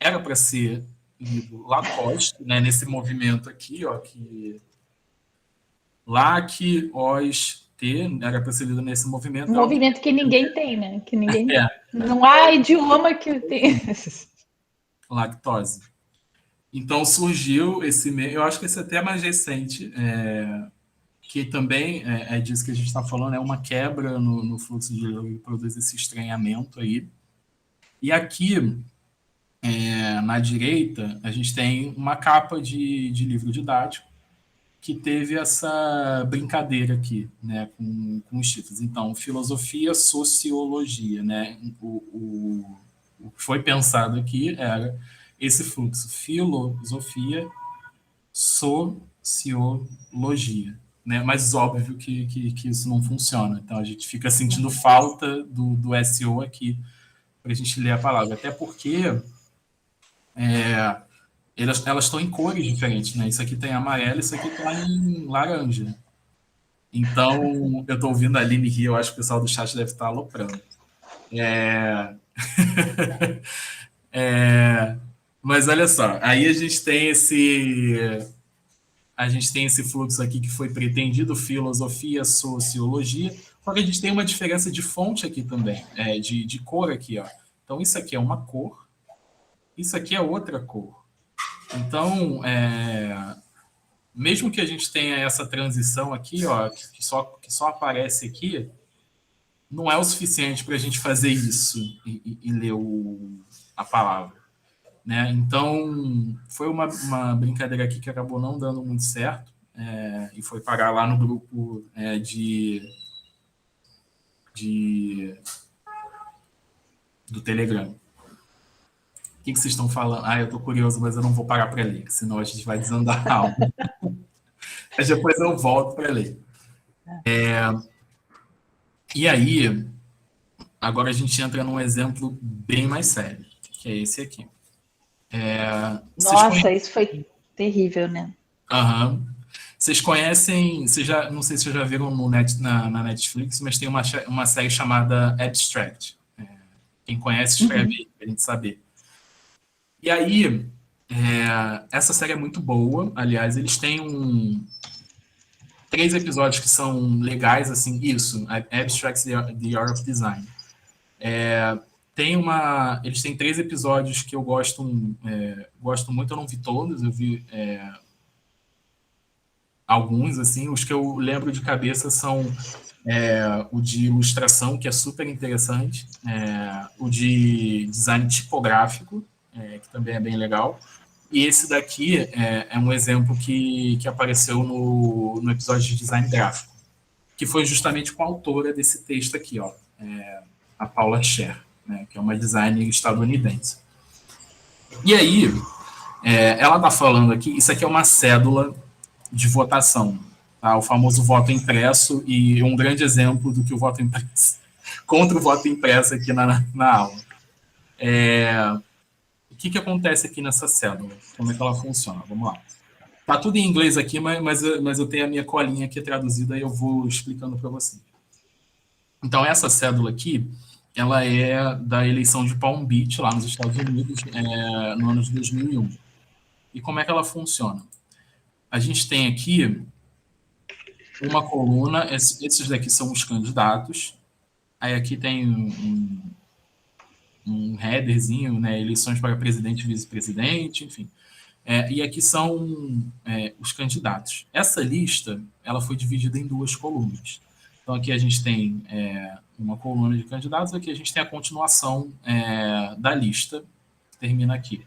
era para ser lido Lacoste, né, nesse movimento aqui, ó, que LAC, OS, T, era para ser lido nesse movimento. Um movimento que ninguém tem, né? Que ninguém não há idioma que tem. Lactose. Então surgiu eu acho que esse é até mais recente, que também é disso que a gente está falando, é uma quebra no fluxo de diálogo que produz esse estranhamento aí. E aqui, na direita, a gente tem uma capa de livro didático que teve essa brincadeira aqui, né, com os títulos. Então, filosofia, sociologia, né? O que foi pensado aqui era esse fluxo, filosofia, sociologia, né? Mas óbvio que isso não funciona. Então, a gente fica sentindo falta do SEO aqui para a gente ler a palavra. Até porque elas estão em cores diferentes, né? Isso aqui tem amarelo, isso aqui está em laranja. Então, eu estou ouvindo a Aline rir, eu acho que o pessoal do chat deve estar aloprando. Mas olha só, aí a gente tem esse fluxo aqui que foi pretendido, filosofia, sociologia, só que a gente tem uma diferença de fonte aqui também, de cor aqui, ó. Então, isso aqui é uma cor, isso aqui é outra cor. Então, mesmo que a gente tenha essa transição aqui, ó, que só aparece aqui, não é o suficiente para a gente fazer isso e ler a palavra. Né? Então, foi uma brincadeira aqui que acabou não dando muito certo, e foi parar lá no grupo do Telegram. O que vocês estão falando? Eu estou curioso, mas eu não vou parar para ler, senão a gente vai desandar a aula. Mas depois eu volto para ler. E aí, agora a gente entra num exemplo bem mais sério, que é esse aqui. Nossa, isso foi terrível, né? Vocês conhecem, não sei se vocês já viram na Netflix, mas tem uma série chamada Abstract. Quem conhece, escreve aí, para a gente saber. E aí, essa série é muito boa. Aliás, eles têm 3 episódios que são legais, assim, isso, Abstract, The Art of Design. Eles têm 3 episódios que eu gosto muito, eu não vi todos, eu vi alguns, assim, os que eu lembro de cabeça são o de ilustração, que é super interessante, o de design tipográfico, que também é bem legal, E esse daqui é um exemplo que apareceu no episódio de design gráfico, que foi justamente com a autora desse texto aqui, ó, a Paula Scher, né, que é uma designer estadunidense. E aí, ela está falando aqui, isso aqui é uma cédula de votação, tá? O famoso voto impresso, e um grande exemplo do que o voto impresso, contra o voto impresso aqui na aula. O que acontece aqui nessa cédula? Como é que ela funciona? Vamos lá. Tá tudo em inglês aqui, mas eu tenho a minha colinha aqui traduzida e eu vou explicando para você. Então, essa cédula aqui, ela é da eleição de Palm Beach, lá nos Estados Unidos, no ano de 2001. E como é que ela funciona? A gente tem aqui uma coluna, esses daqui são os candidatos, aí aqui tem um headerzinho, né, eleições para presidente e vice-presidente, enfim. E aqui são os candidatos. Essa lista, ela foi dividida em 2 colunas. Então, aqui a gente tem uma coluna de candidatos, aqui a gente tem a continuação da lista, que termina aqui.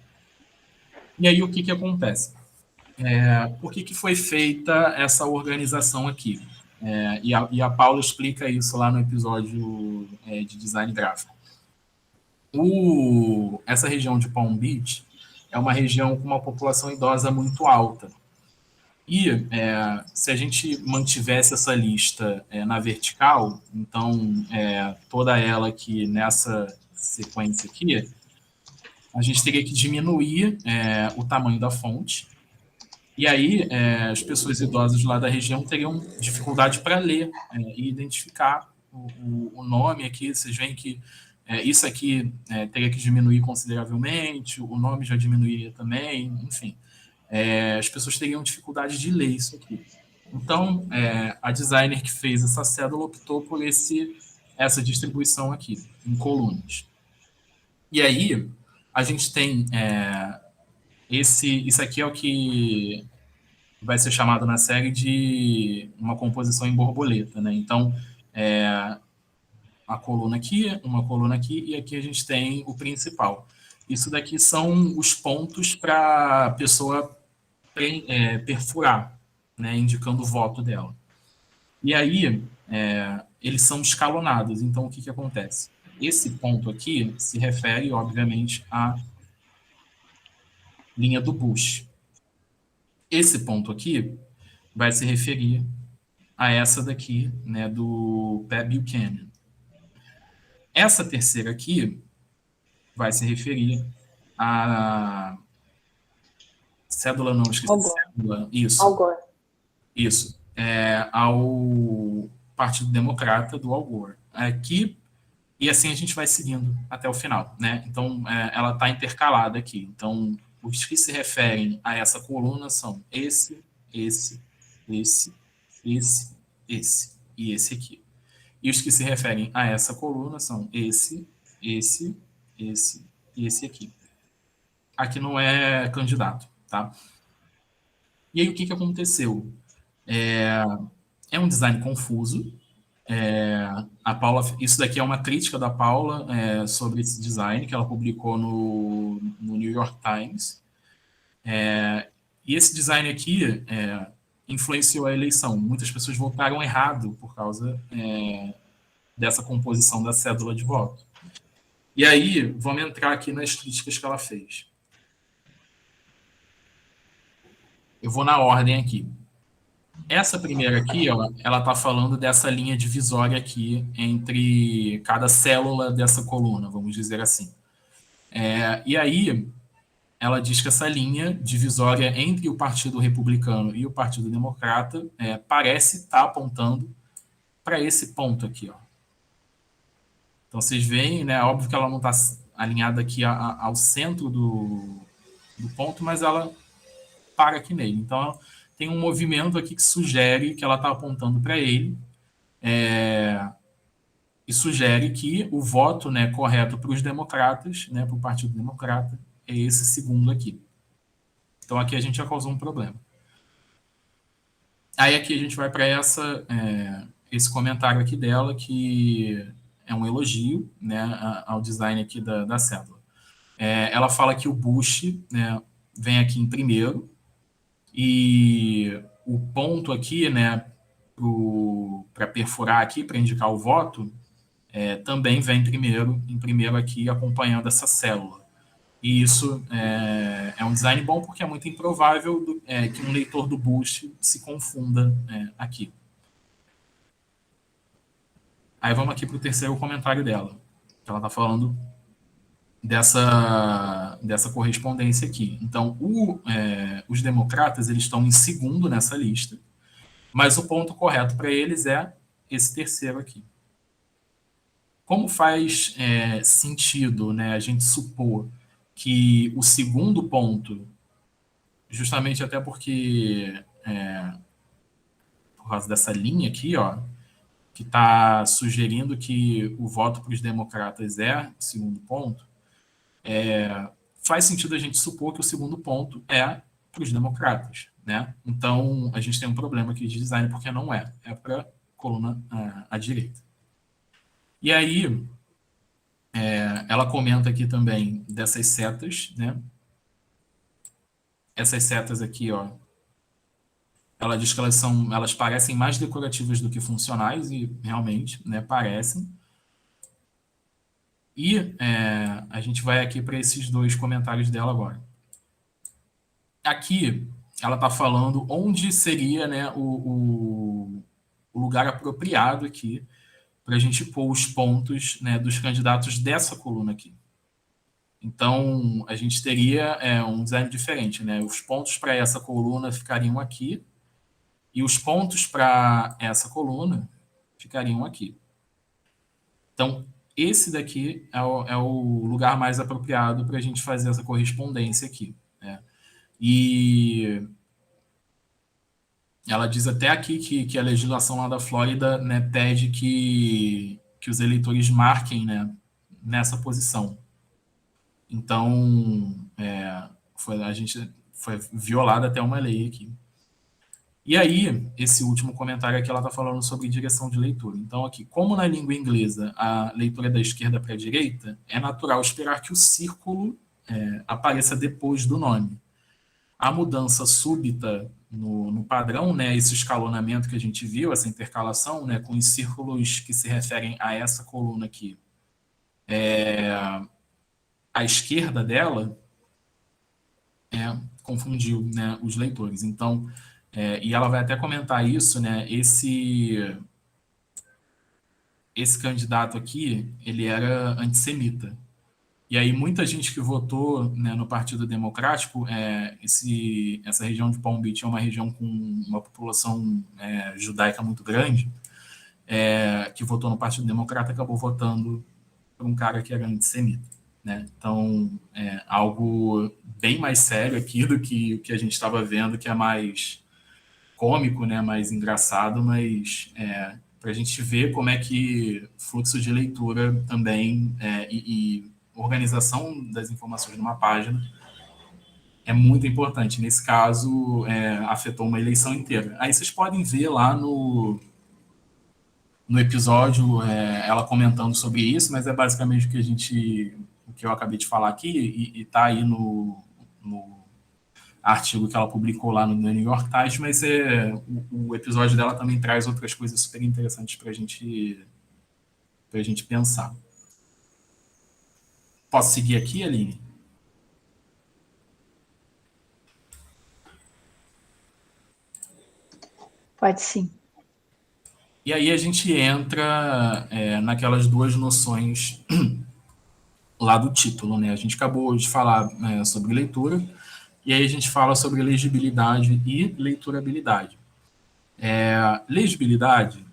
E aí, o que acontece? Por que foi feita essa organização aqui? E a Paula explica isso lá no episódio de design gráfico. Essa região de Palm Beach é uma região com uma população idosa muito alta. E se a gente mantivesse essa lista na vertical, então toda ela aqui nessa sequência aqui, a gente teria que diminuir o tamanho da fonte. E aí as pessoas idosas lá da região teriam dificuldade para ler e identificar o nome aqui. Vocês veem que isso aqui teria que diminuir consideravelmente, o nome já diminuiria também, enfim. As pessoas teriam dificuldade de ler isso aqui. Então, a designer que fez essa cédula optou por essa distribuição aqui, em colunas. E aí, a gente tem isso aqui é o que vai ser chamado na série de uma composição em borboleta, né? Então, uma coluna aqui, e aqui a gente tem o principal. Isso daqui são os pontos para a pessoa perfurar, né, indicando o voto dela. E aí, eles são escalonados. Então, o que acontece? Esse ponto aqui se refere, obviamente, à linha do Bush. Esse ponto aqui vai se referir a essa daqui, né, do Pat Buchanan. Essa terceira aqui vai se referir a cédula, não, esqueci. Cédula, isso. Al Gore. Isso. Ao Partido Democrata do Al Gore. Aqui, e assim a gente vai seguindo até o final, né? Então, ela está intercalada aqui. Então, os que se referem a essa coluna são esse e esse aqui. E os que se referem a essa coluna são esse e esse aqui. Aqui não é candidato, tá? E aí, o que aconteceu? É um design confuso. A Paula, isso daqui é uma crítica da Paula sobre esse design que ela publicou no New York Times. E esse design aqui influenciou a eleição. Muitas pessoas votaram errado por causa dessa composição da cédula de voto. E aí, vamos entrar aqui nas críticas que ela fez. Eu vou na ordem aqui. Essa primeira aqui, ela está falando dessa linha divisória aqui entre cada célula dessa coluna, vamos dizer assim. E aí, ela diz que essa linha divisória entre o Partido Republicano e o Partido Democrata parece estar apontando para esse ponto aqui, ó. Então, vocês veem, né? Óbvio que ela não está alinhada aqui ao centro do ponto, mas ela para aqui nele. Então, tem um movimento aqui que sugere que ela está apontando para ele e sugere que o voto, né, correto para os democratas, né, para o Partido Democrata, é esse segundo aqui. Então, aqui a gente já causou um problema. Aí, aqui a gente vai para esse comentário aqui dela, que é um elogio, né, ao design aqui da cédula. Ela fala que o Bush, né, vem aqui em primeiro, e o ponto aqui, né, para perfurar aqui, para indicar o voto, também vem em primeiro aqui, acompanhando essa célula. E isso é um design bom, porque é muito improvável que um leitor do Boost se confunda aqui. Aí vamos aqui para o terceiro comentário dela. Ela está falando dessa correspondência aqui. Então, os democratas eles estão em segundo nessa lista, mas o ponto correto para eles é esse terceiro aqui. Como faz sentido, né, a gente supor que o segundo ponto, justamente até porque, por causa dessa linha aqui, ó, que está sugerindo que o voto para os democratas é o segundo ponto, faz sentido a gente supor que o segundo ponto é para os democratas, né? Então, a gente tem um problema aqui de design, porque não é para a coluna à direita. E aí, ela comenta aqui também dessas setas, né? Essas setas aqui, ó, ela diz que elas parecem mais decorativas do que funcionais, e realmente, né, parecem. E a gente vai aqui para esses dois comentários dela agora. Aqui, ela está falando onde seria, né, o lugar apropriado aqui para a gente pôr os pontos, né, dos candidatos dessa coluna aqui. Então, a gente teria um design diferente, né? Os pontos para essa coluna ficariam aqui, e os pontos para essa coluna ficariam aqui. Então, esse daqui é o lugar mais apropriado para a gente fazer essa correspondência aqui, né? E ela diz até aqui que a legislação lá da Flórida, né, pede que os eleitores marquem, né, nessa posição. Então, a gente foi violada até uma lei aqui. E aí, esse último comentário aqui, ela está falando sobre direção de leitura. Então, aqui, como na língua inglesa a leitura é da esquerda para a direita, é natural esperar que o círculo apareça depois do nome. A mudança súbita no padrão, né, esse escalonamento que a gente viu, essa intercalação, né, com os círculos que se referem a essa coluna aqui, à esquerda dela, confundiu, né, os leitores. Então, e ela vai até comentar isso, né, esse candidato aqui, ele era antissemita. E aí muita gente que votou, né, no Partido Democrático, essa região de Palm Beach é uma região com uma população judaica muito grande, que votou no Partido Democrata, acabou votando por um cara que era antissemita, né? Então, algo bem mais sério aqui do que o que a gente estava vendo, que é mais cômico, né, mais engraçado, mas para a gente ver como é que fluxo de leitura também e organização das informações numa página é muito importante. Nesse caso, afetou uma eleição inteira. Aí vocês podem ver lá no episódio ela comentando sobre isso, mas é basicamente o que eu acabei de falar aqui, e está aí no artigo que ela publicou lá no New York Times, mas o episódio dela também traz outras coisas super interessantes para a gente pensar. Posso seguir aqui, Aline? Pode sim. E aí a gente entra naquelas duas noções lá do título, né? A gente acabou de falar sobre leitura, e aí a gente fala sobre legibilidade e leiturabilidade. Legibilidade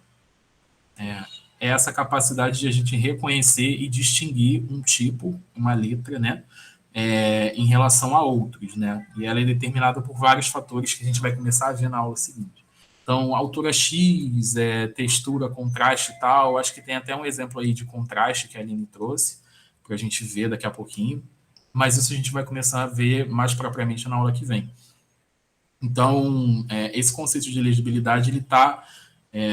é essa capacidade de a gente reconhecer e distinguir um tipo, uma letra, né, em relação a outros, né? E ela é determinada por vários fatores que a gente vai começar a ver na aula seguinte. Então, altura X, textura, contraste e tal. Acho que tem até um exemplo aí de contraste que a Aline trouxe, para a gente ver daqui a pouquinho. Mas isso a gente vai começar a ver mais propriamente na aula que vem. Então, esse conceito de legibilidade, ele está,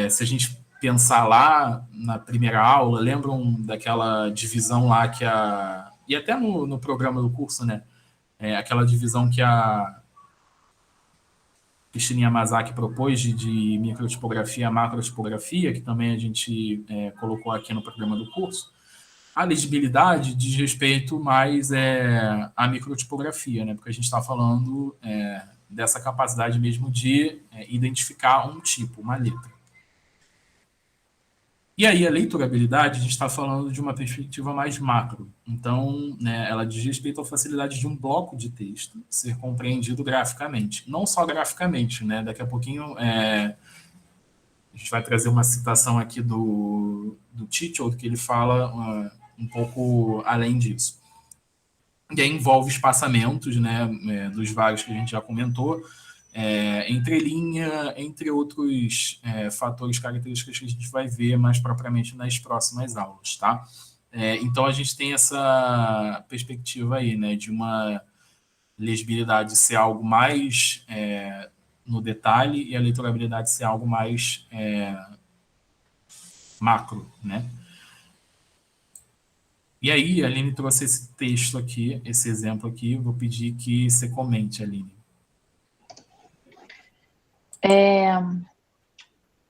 se a gente pensar lá na primeira aula, lembram daquela divisão lá e até no programa do curso, né, aquela divisão que a Cristina Yamazaki propôs de microtipografia, macrotipografia, que também a gente colocou aqui no programa do curso. A legibilidade diz respeito mais à microtipografia, né? Porque a gente está falando dessa capacidade mesmo de identificar um tipo, uma letra. E aí a leiturabilidade, a gente está falando de uma perspectiva mais macro. Então, né, ela diz respeito à facilidade de um bloco de texto ser compreendido graficamente. Não só graficamente, né? Daqui a pouquinho a gente vai trazer uma citação aqui do Titchell, que ele fala um pouco além disso. E aí envolve espaçamentos, né, dos vários que a gente já comentou, entrelinha, entre outros fatores, características que a gente vai ver mais propriamente nas próximas aulas, tá? Então, a gente tem essa perspectiva aí, né, de uma legibilidade ser algo mais no detalhe e a leiturabilidade ser algo mais macro, né? E aí, a Aline trouxe esse texto aqui, esse exemplo aqui, vou pedir que você comente, Aline.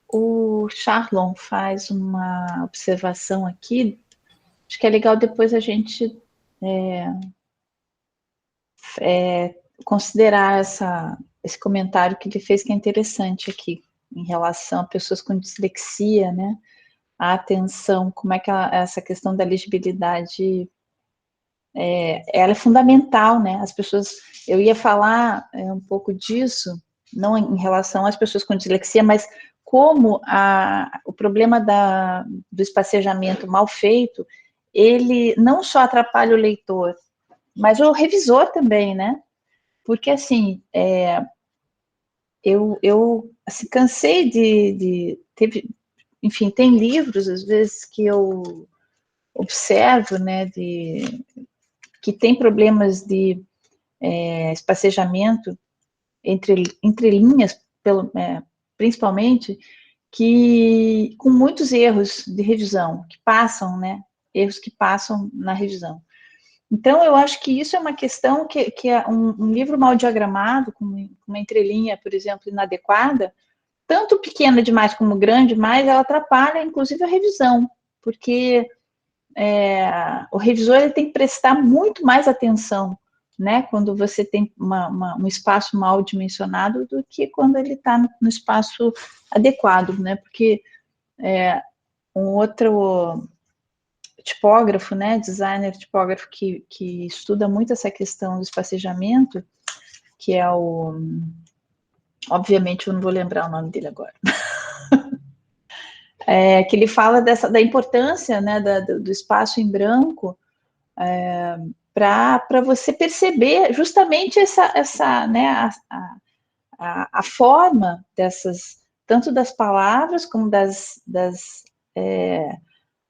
O Charlon faz uma observação aqui, acho que é legal depois a gente considerar esse comentário que ele fez, que é interessante aqui, em relação a pessoas com dislexia, né? A atenção, como é que essa questão da legibilidade, ela é fundamental, né? As pessoas, eu ia falar um pouco disso, não em relação às pessoas com dislexia, mas como o problema do espaciamento mal feito, ele não só atrapalha o leitor, mas o revisor também, né? Porque, assim, eu assim, cansei enfim, tem livros, às vezes, que eu observo, né, que tem problemas de espaciamento entre linhas, principalmente, que com muitos erros de revisão, que passam, né, erros que passam na revisão. Então, eu acho que isso é uma questão que é um livro mal diagramado, com uma entrelinha, por exemplo, inadequada, tanto pequena demais como grande demais, ela atrapalha, inclusive, a revisão, porque o revisor ele tem que prestar muito mais atenção, né, quando você tem um espaço mal dimensionado do que quando ele está no espaço adequado, né, porque um outro tipógrafo, né, designer tipógrafo que estuda muito essa questão do espaciamento, que é obviamente eu não vou lembrar o nome dele agora, que ele fala da importância, né, do espaço em branco, para você perceber justamente essa né, a forma tanto das palavras como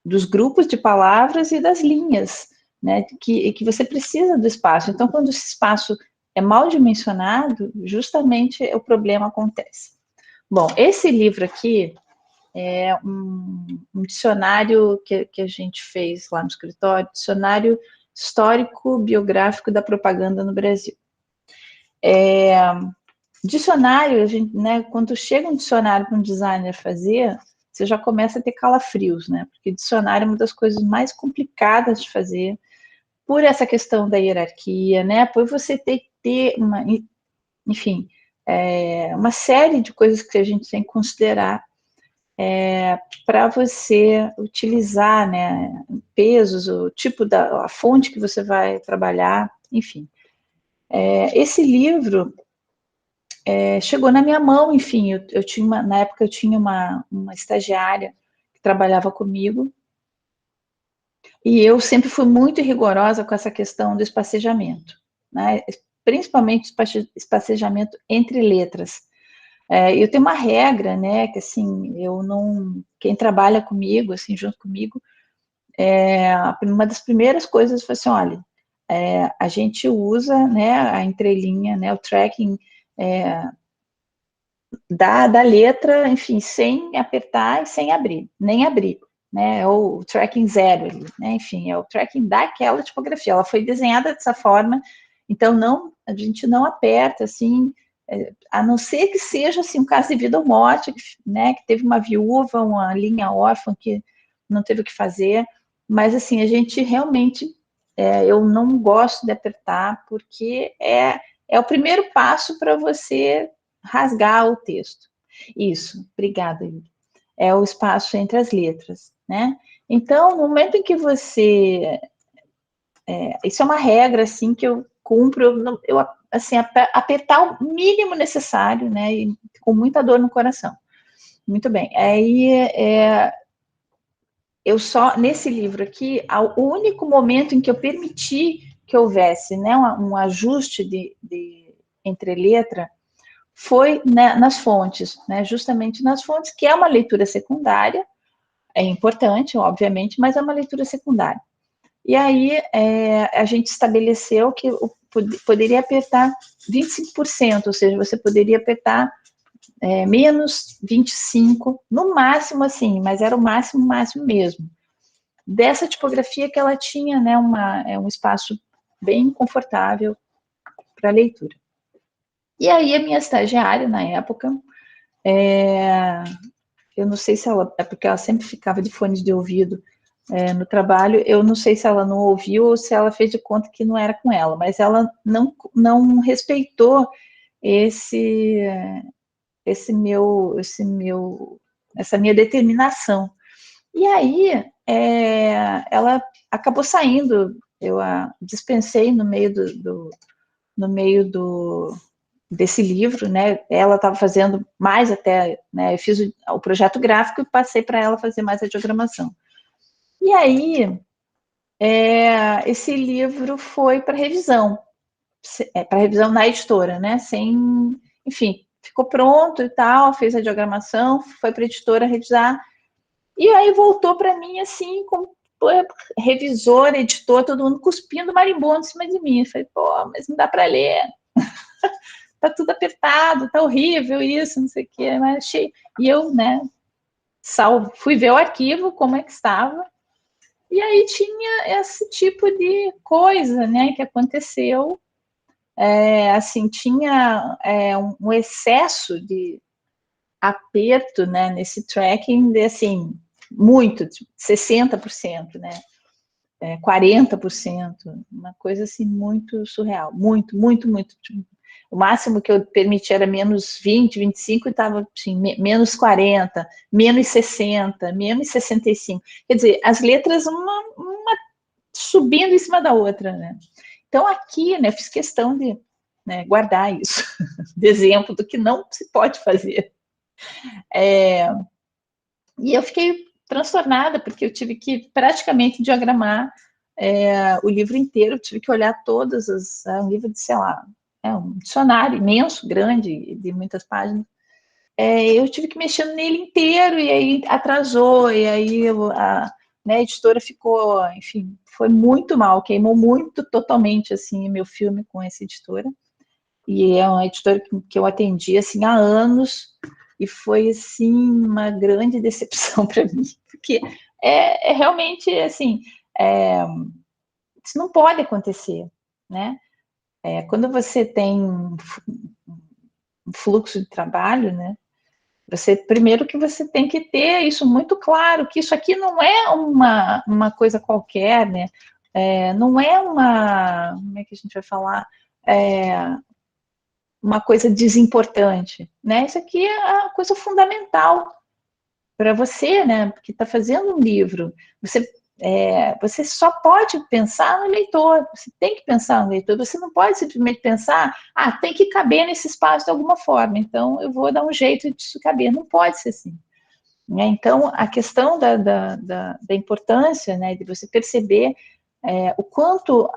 dos grupos de palavras e das linhas, né, que você precisa do espaço. Então, quando esse espaço é mal dimensionado, justamente o problema acontece. Bom, esse livro aqui é um dicionário que a gente fez lá no escritório, dicionário histórico-biográfico da propaganda no Brasil. Dicionário, né, quando chega um dicionário para um designer fazer, você já começa a ter calafrios, né? Porque dicionário é uma das coisas mais complicadas de fazer, por essa questão da hierarquia, né? Por você ter que ter enfim, uma série de coisas que a gente tem que considerar para você utilizar, né? Pesos, o tipo a fonte que você vai trabalhar, enfim. Esse livro chegou na minha mão, enfim, eu tinha na época eu tinha uma estagiária que trabalhava comigo, e eu sempre fui muito rigorosa com essa questão do espaciamento, né? Principalmente espaciamento entre letras. Eu tenho uma regra, né, que assim, quem trabalha comigo, assim, junto comigo, uma das primeiras coisas foi assim, olha, a gente usa, né, a entrelinha, né, o tracking da letra, enfim, sem apertar e sem abrir, nem abrir, né, ou o tracking zero ali, né, enfim, é o tracking daquela tipografia, ela foi desenhada dessa forma, Então, não, a gente não aperta, assim, a não ser que seja, assim, um caso de vida ou morte, né, que teve uma viúva, uma linha órfã que não teve o que fazer, mas, assim, a gente realmente, eu não gosto de apertar, porque é o primeiro passo para você rasgar o texto. Isso, obrigada, Yuri. É o espaço entre as letras, né? Então, no momento em que você... isso é uma regra, assim, que eu cumpro, eu assim, apertar o mínimo necessário, né? E com muita dor no coração. Muito bem. Aí, eu só, nesse livro aqui, o único momento em que eu permiti que houvesse, né, um ajuste entre letra foi, né, nas fontes, né, justamente nas fontes, que é uma leitura secundária, é importante, obviamente, mas é uma leitura secundária. E aí a gente estabeleceu que poderia apertar 25%, ou seja, você poderia apertar menos 25%, no máximo assim, mas era o máximo mesmo. Dessa tipografia que ela tinha, né, um espaço bem confortável para leitura. E aí a minha estagiária, na época, eu não sei se ela, é porque ela sempre ficava de fones de ouvido no trabalho, eu não sei se ela não ouviu ou se ela fez de conta que não era com ela, mas ela não respeitou essa minha determinação. E aí ela acabou saindo, eu a dispensei no meio desse livro, né? Ela estava fazendo mais até, né? Eu fiz o projeto gráfico e passei para ela fazer mais a diagramação. E aí, esse livro foi para revisão na editora, né? Enfim, ficou pronto e tal, fez a diagramação, foi para a editora revisar, e aí voltou para mim assim, como revisor, editor, todo mundo cuspindo marimbondo em cima de mim. Eu falei, pô, mas não dá para ler. Tá tudo apertado, tá horrível isso, não sei o quê, mas achei. E eu, né, fui ver o arquivo, como é que estava, e aí tinha esse tipo de coisa, né, que aconteceu, assim, tinha um excesso de aperto, né, nesse tracking, de, assim, muito, tipo, 60%, né, 40%, uma coisa, assim, muito surreal, muito, muito, muito, tipo, o máximo que eu permiti era menos 20, 25, e estava assim, menos 40, menos 60, menos 65. Quer dizer, as letras uma subindo em cima da outra, né? Então, aqui, né, eu fiz questão de, né, guardar isso, de exemplo do que não se pode fazer. E eu fiquei transtornada, porque eu tive que praticamente diagramar o livro inteiro, eu tive que olhar todas um livro de, sei lá, um dicionário imenso, grande, de muitas páginas. Eu tive que mexer nele inteiro, e aí atrasou, e aí a editora ficou, enfim, foi muito mal, queimou muito totalmente, assim, meu filme com essa editora, e é uma editora que eu atendi, assim, há anos, e foi, assim, uma grande decepção para mim, porque realmente, assim, isso não pode acontecer, né? Quando você tem um fluxo de trabalho, né? Primeiro que você tem que ter isso muito claro, que isso aqui não é uma coisa qualquer, né? Não é como é que a gente vai falar? Uma coisa desimportante, né? Isso aqui é a coisa fundamental para você, né? Que está fazendo um livro. Você só pode pensar no leitor, você tem que pensar no leitor, você não pode simplesmente pensar, tem que caber nesse espaço de alguma forma, então eu vou dar um jeito disso caber, não pode ser assim. Né? Então, a questão da importância, né, de você perceber o quanto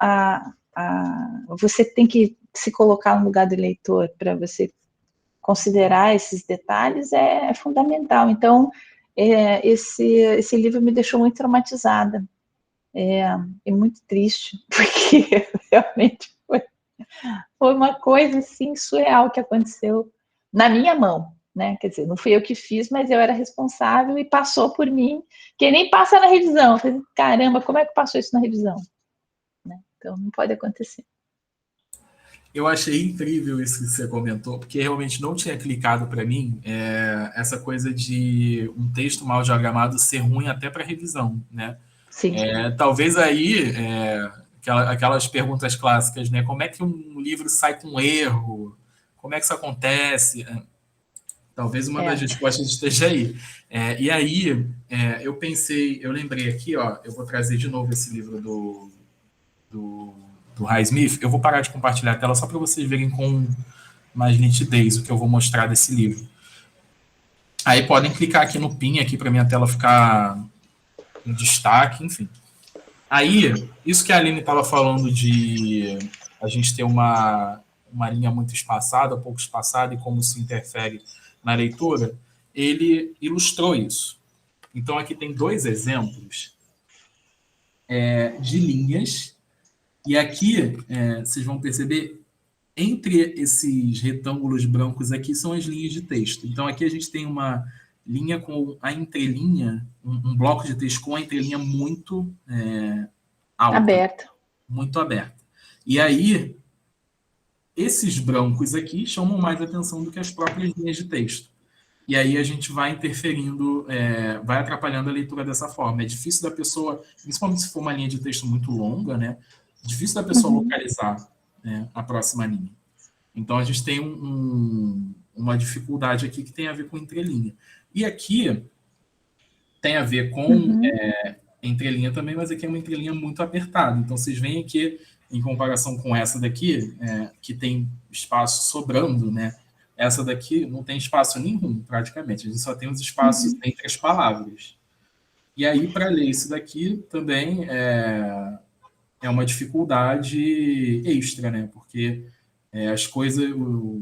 você tem que se colocar no lugar do leitor para você considerar esses detalhes é fundamental. Então, esse livro me deixou muito traumatizada. É muito triste, porque realmente foi uma coisa assim surreal que aconteceu na minha mão, né? Quer dizer, não fui eu que fiz, mas eu era responsável e passou por mim, que nem passa na revisão. Eu falei, caramba, como é que passou isso na revisão? Né? Então não pode acontecer. Eu achei incrível isso que você comentou, porque realmente não tinha clicado para mim essa coisa de um texto mal diagramado ser ruim até para revisão, né? Sim. Talvez aí aquelas perguntas clássicas, né? Como é que um livro sai com erro? Como é que isso acontece? Talvez uma das respostas esteja aí. E aí eu pensei, eu lembrei aqui, ó, eu vou trazer de novo esse livro do Highsmith. Eu vou parar de compartilhar a tela só para vocês verem com mais nitidez o que eu vou mostrar desse livro. Aí podem clicar aqui no pin aqui para minha tela ficar em destaque, enfim. Aí, isso que a Aline estava falando de a gente ter uma linha muito espaçada, pouco espaçada, e como se interfere na leitura, ele ilustrou isso. Então, aqui tem 2 exemplos de linhas, e aqui vocês vão perceber, entre esses retângulos brancos aqui são as linhas de texto. Então, aqui a gente tem uma linha com a entrelinha, um bloco de texto com a entrelinha muito alta. Aberta. Muito aberta. E aí, esses brancos aqui chamam mais atenção do que as próprias linhas de texto. E aí a gente vai interferindo, vai atrapalhando a leitura dessa forma. É difícil da pessoa, principalmente se for uma linha de texto muito longa, né? É difícil da pessoa localizar a próxima linha. Então a gente tem uma dificuldade aqui que tem a ver com entrelinha. E aqui tem a ver com entrelinha também, mas aqui é uma entrelinha muito apertada. Então vocês veem aqui, em comparação com essa daqui, que tem espaço sobrando, né? Essa daqui não tem espaço nenhum, praticamente. A gente só tem os espaços entre as palavras. E aí, para ler isso daqui, também é uma dificuldade extra, né? Porque as coisas,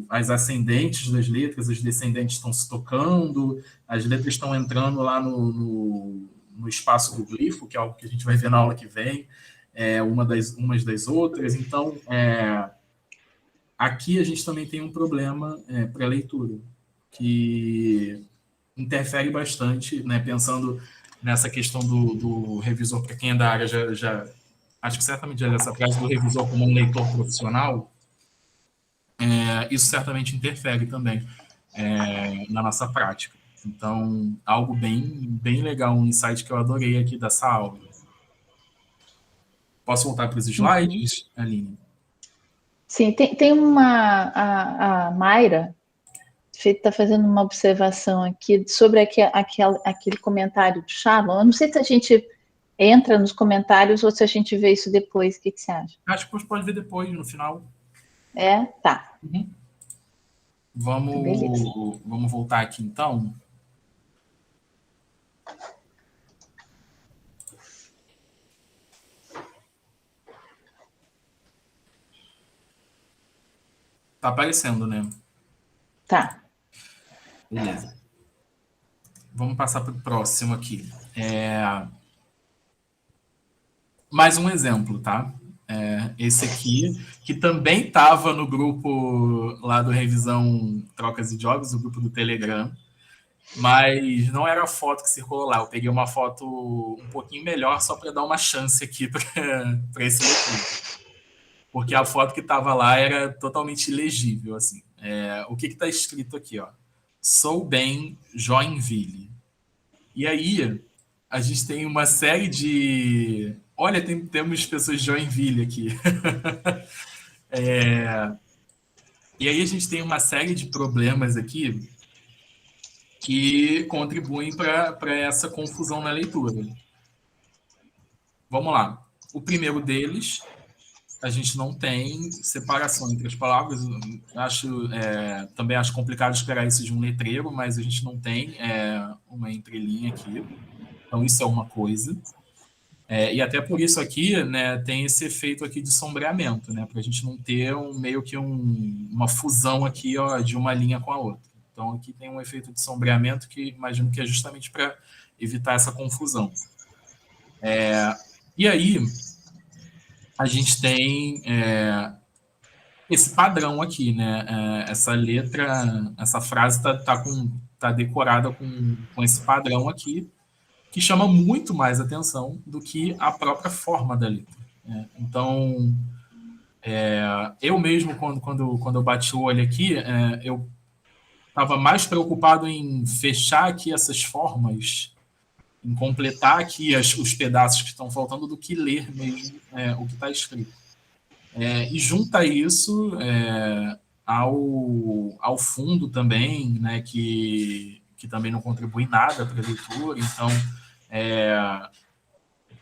as ascendentes das letras, as descendentes estão se tocando, as letras estão entrando lá no espaço do glifo, que é algo que a gente vai ver na aula que vem, umas das outras. Então, aqui a gente também tem um problema para a leitura, que interfere bastante, né? Pensando nessa questão do revisor, para quem é da área, já acho que certamente já essa frase do revisor como um leitor profissional, isso certamente interfere também na nossa prática. Então, algo bem legal, um insight que eu adorei aqui dessa aula. Posso voltar para os slides, Aline? Sim, tem a Mayra está fazendo uma observação aqui sobre aquele comentário do Shalom. Eu não sei se a gente entra nos comentários ou se a gente vê isso depois. O que você acha? Acho que pode ver depois, no final. Tá. Vamos voltar aqui, então. Tá aparecendo, né? Tá. Beleza. Vamos passar para o próximo aqui. Mais um exemplo, tá? Esse aqui, que também estava no grupo lá do Revisão Trocas e Jogos, o grupo do Telegram, mas não era a foto que circulou lá. Eu peguei uma foto um pouquinho melhor só para dar uma chance aqui para esse leitor. Porque a foto que estava lá era totalmente ilegível, assim. O que está escrito aqui, ó? Sou bem Joinville. E aí, a gente tem uma série de... Olha, temos pessoas de Joinville aqui. E aí a gente tem uma série de problemas aqui que contribuem para essa confusão na leitura. Vamos lá. O primeiro deles, a gente não tem separação entre as palavras. Também acho complicado esperar isso de um letreiro, mas a gente não tem uma entrelinha aqui. Então, isso é uma coisa. E até por isso aqui, né, tem esse efeito aqui de sombreamento, né, para a gente não ter meio que uma fusão aqui, ó, de uma linha com a outra. Então, aqui tem um efeito de sombreamento que imagino que é justamente para evitar essa confusão. E aí, a gente tem esse padrão aqui, né? Essa letra, essa frase tá decorada com esse padrão aqui, que chama muito mais atenção do que a própria forma da letra. Então, Eu mesmo, quando eu bati o olho aqui, eu estava mais preocupado em fechar aqui essas formas, em completar aqui os pedaços que estão faltando, do que ler mesmo o que está escrito. E junta isso ao fundo também, né, que também não contribui nada para a leitura. Então,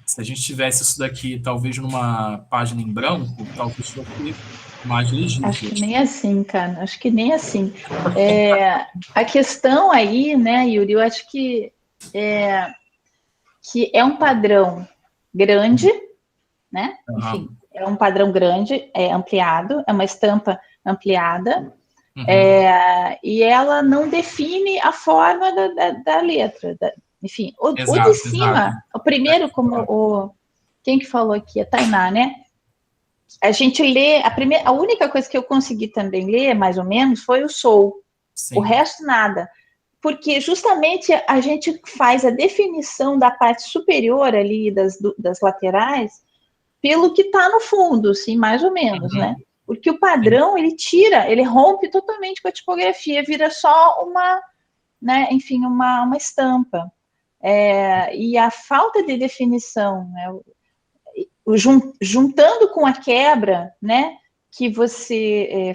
se a gente tivesse isso daqui, talvez numa página em branco, talvez fosse mais legível. Acho que nem assim, cara. Acho que nem assim. A questão aí, né, Yuri, eu acho que é um padrão grande, né? Enfim, é um padrão grande, ampliado, é uma estampa ampliada, e ela não define a forma da letra. Enfim, o de cima, o primeiro, como quem que falou aqui? A Tainá, né? A gente lê, a única coisa que eu consegui também ler, mais ou menos, foi o Sou. Sim. O resto, nada. Porque justamente a gente faz a definição da parte superior ali, das laterais, pelo que está no fundo, assim, mais ou menos, né? Porque o padrão, ele rompe totalmente com a tipografia, vira só uma, né, enfim, uma estampa. E a falta de definição, né, juntando com a quebra, né, que você,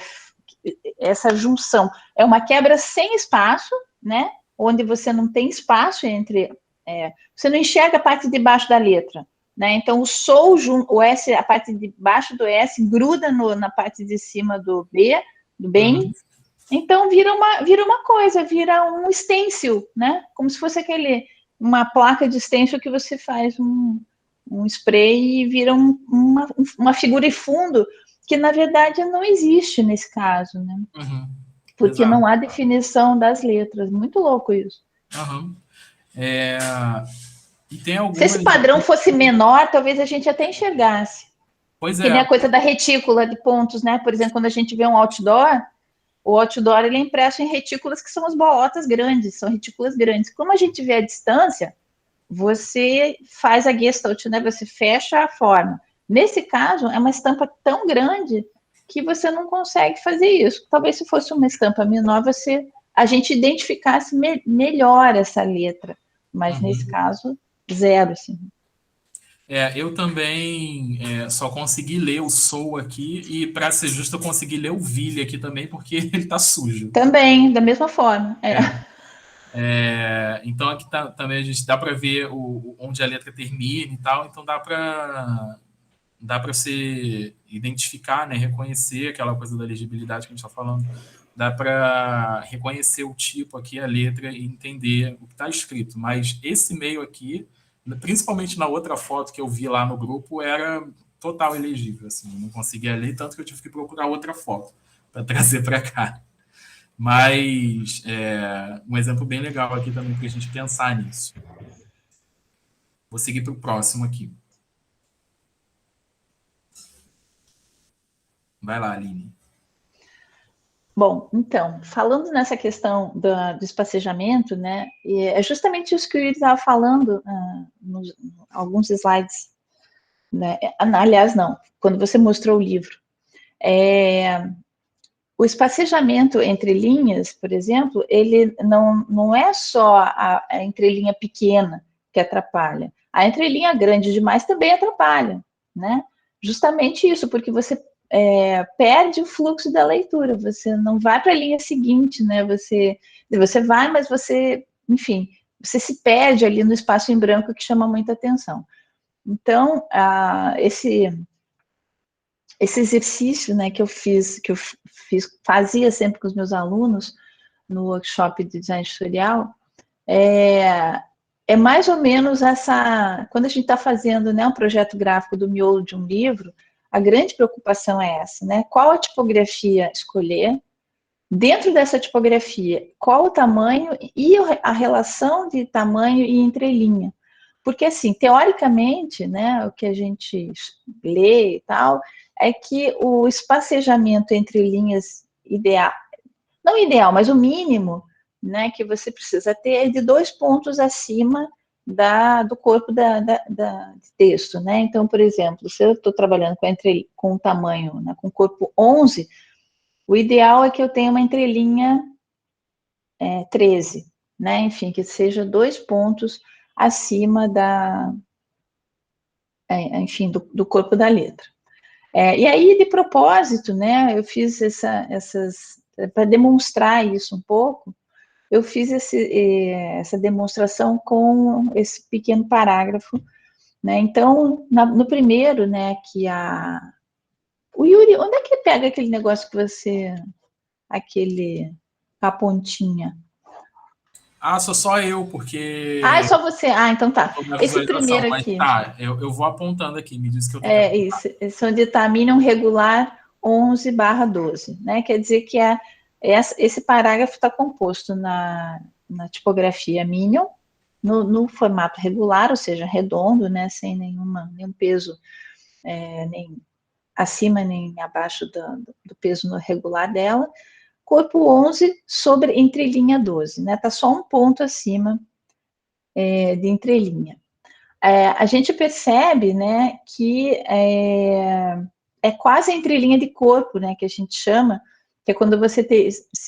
essa junção, é uma quebra sem espaço, né, onde você não tem espaço entre, você não enxerga a parte de baixo da letra, né, então o S, a parte de baixo do S gruda na parte de cima do B, do bem, então vira uma coisa, vira um stencil, né, como se fosse uma placa de stencil que você faz um spray e vira uma figura de fundo que, na verdade, não existe nesse caso, né? Porque não há definição das letras. Muito louco isso. E tem algumas... Se esse padrão fosse menor, talvez a gente até enxergasse. Pois que nem a coisa da retícula de pontos, né? Por exemplo, quando a gente vê um outdoor, o outdoor ele é impresso em retículas que são as bolotas grandes, são retículas grandes. Como a gente vê a distância, você faz a gestalt, né? Você fecha a forma. Nesse caso, é uma estampa tão grande que você não consegue fazer isso. Talvez se fosse uma estampa menor, a gente identificasse melhor essa letra. Mas nesse caso, zero, assim. Eu também só consegui ler o Sou aqui, e, para ser justo, eu consegui ler o Ville aqui também, porque ele tá sujo. Também, da mesma forma. Então aqui também a gente dá para ver onde a letra termina e tal, então dá para se identificar, né, reconhecer aquela coisa da legibilidade que a gente está falando, dá para reconhecer o tipo aqui, a letra, e entender o que está escrito. Mas esse meio aqui, principalmente na outra foto que eu vi lá no grupo, era total ilegível, assim, não conseguia ler, tanto que eu tive que procurar outra foto para trazer para cá. Mas um exemplo bem legal aqui também para a gente pensar nisso. Vou seguir para o próximo aqui. Vai lá, Aline. Bom, então, falando nessa questão do espacejamento, né, é justamente isso que eu estava falando nos alguns slides, né, aliás, não, quando você mostrou o livro. O espacejamento entre linhas, por exemplo, ele não é só a entrelinha pequena que atrapalha. A entrelinha grande demais também atrapalha, né? Justamente isso, porque você perde o fluxo da leitura, você não vai para a linha seguinte, né? Você vai, mas você, enfim, você se perde ali no espaço em branco que chama muita atenção. Então, esse exercício, né, que eu fazia sempre com os meus alunos no workshop de design editorial, é mais ou menos quando a gente está fazendo, né, um projeto gráfico do miolo de um livro, a grande preocupação é essa, né? Qual a tipografia escolher? Dentro dessa tipografia, qual o tamanho e a relação de tamanho e entrelinha? Porque, assim, teoricamente, né, o que a gente lê e tal, é que o espacejamento entre linhas não ideal, mas o mínimo, né, que você precisa ter é de 2 pontos acima do corpo de texto, né? Então, por exemplo, se eu estou trabalhando com o tamanho, né, com corpo 11, o ideal é que eu tenha uma entrelinha 13, né? Enfim, que seja 2 pontos acima enfim, do corpo da letra. E aí, de propósito, né, eu fiz para demonstrar isso um pouco, eu fiz essa demonstração com esse pequeno parágrafo, né? Então, no primeiro, né, o Yuri, onde é que pega aquele negócio que você, a pontinha? Sou só eu, porque... É só você. Então tá. Esse primeiro mas aqui. Tá, eu vou apontando aqui, me diz que eu tenho que apontar. Esse onde está mínimo regular 11/12, né? Quer dizer que esse parágrafo está composto na tipografia Minion, no formato regular, ou seja, redondo, né? Sem nenhum peso, nem acima nem abaixo do peso no regular dela. Corpo 11 sobre entrelinha 12, né? Tá só um ponto acima de entrelinha. A gente percebe, né, que é quase a entrelinha de corpo, né, que a gente chama, que é quando você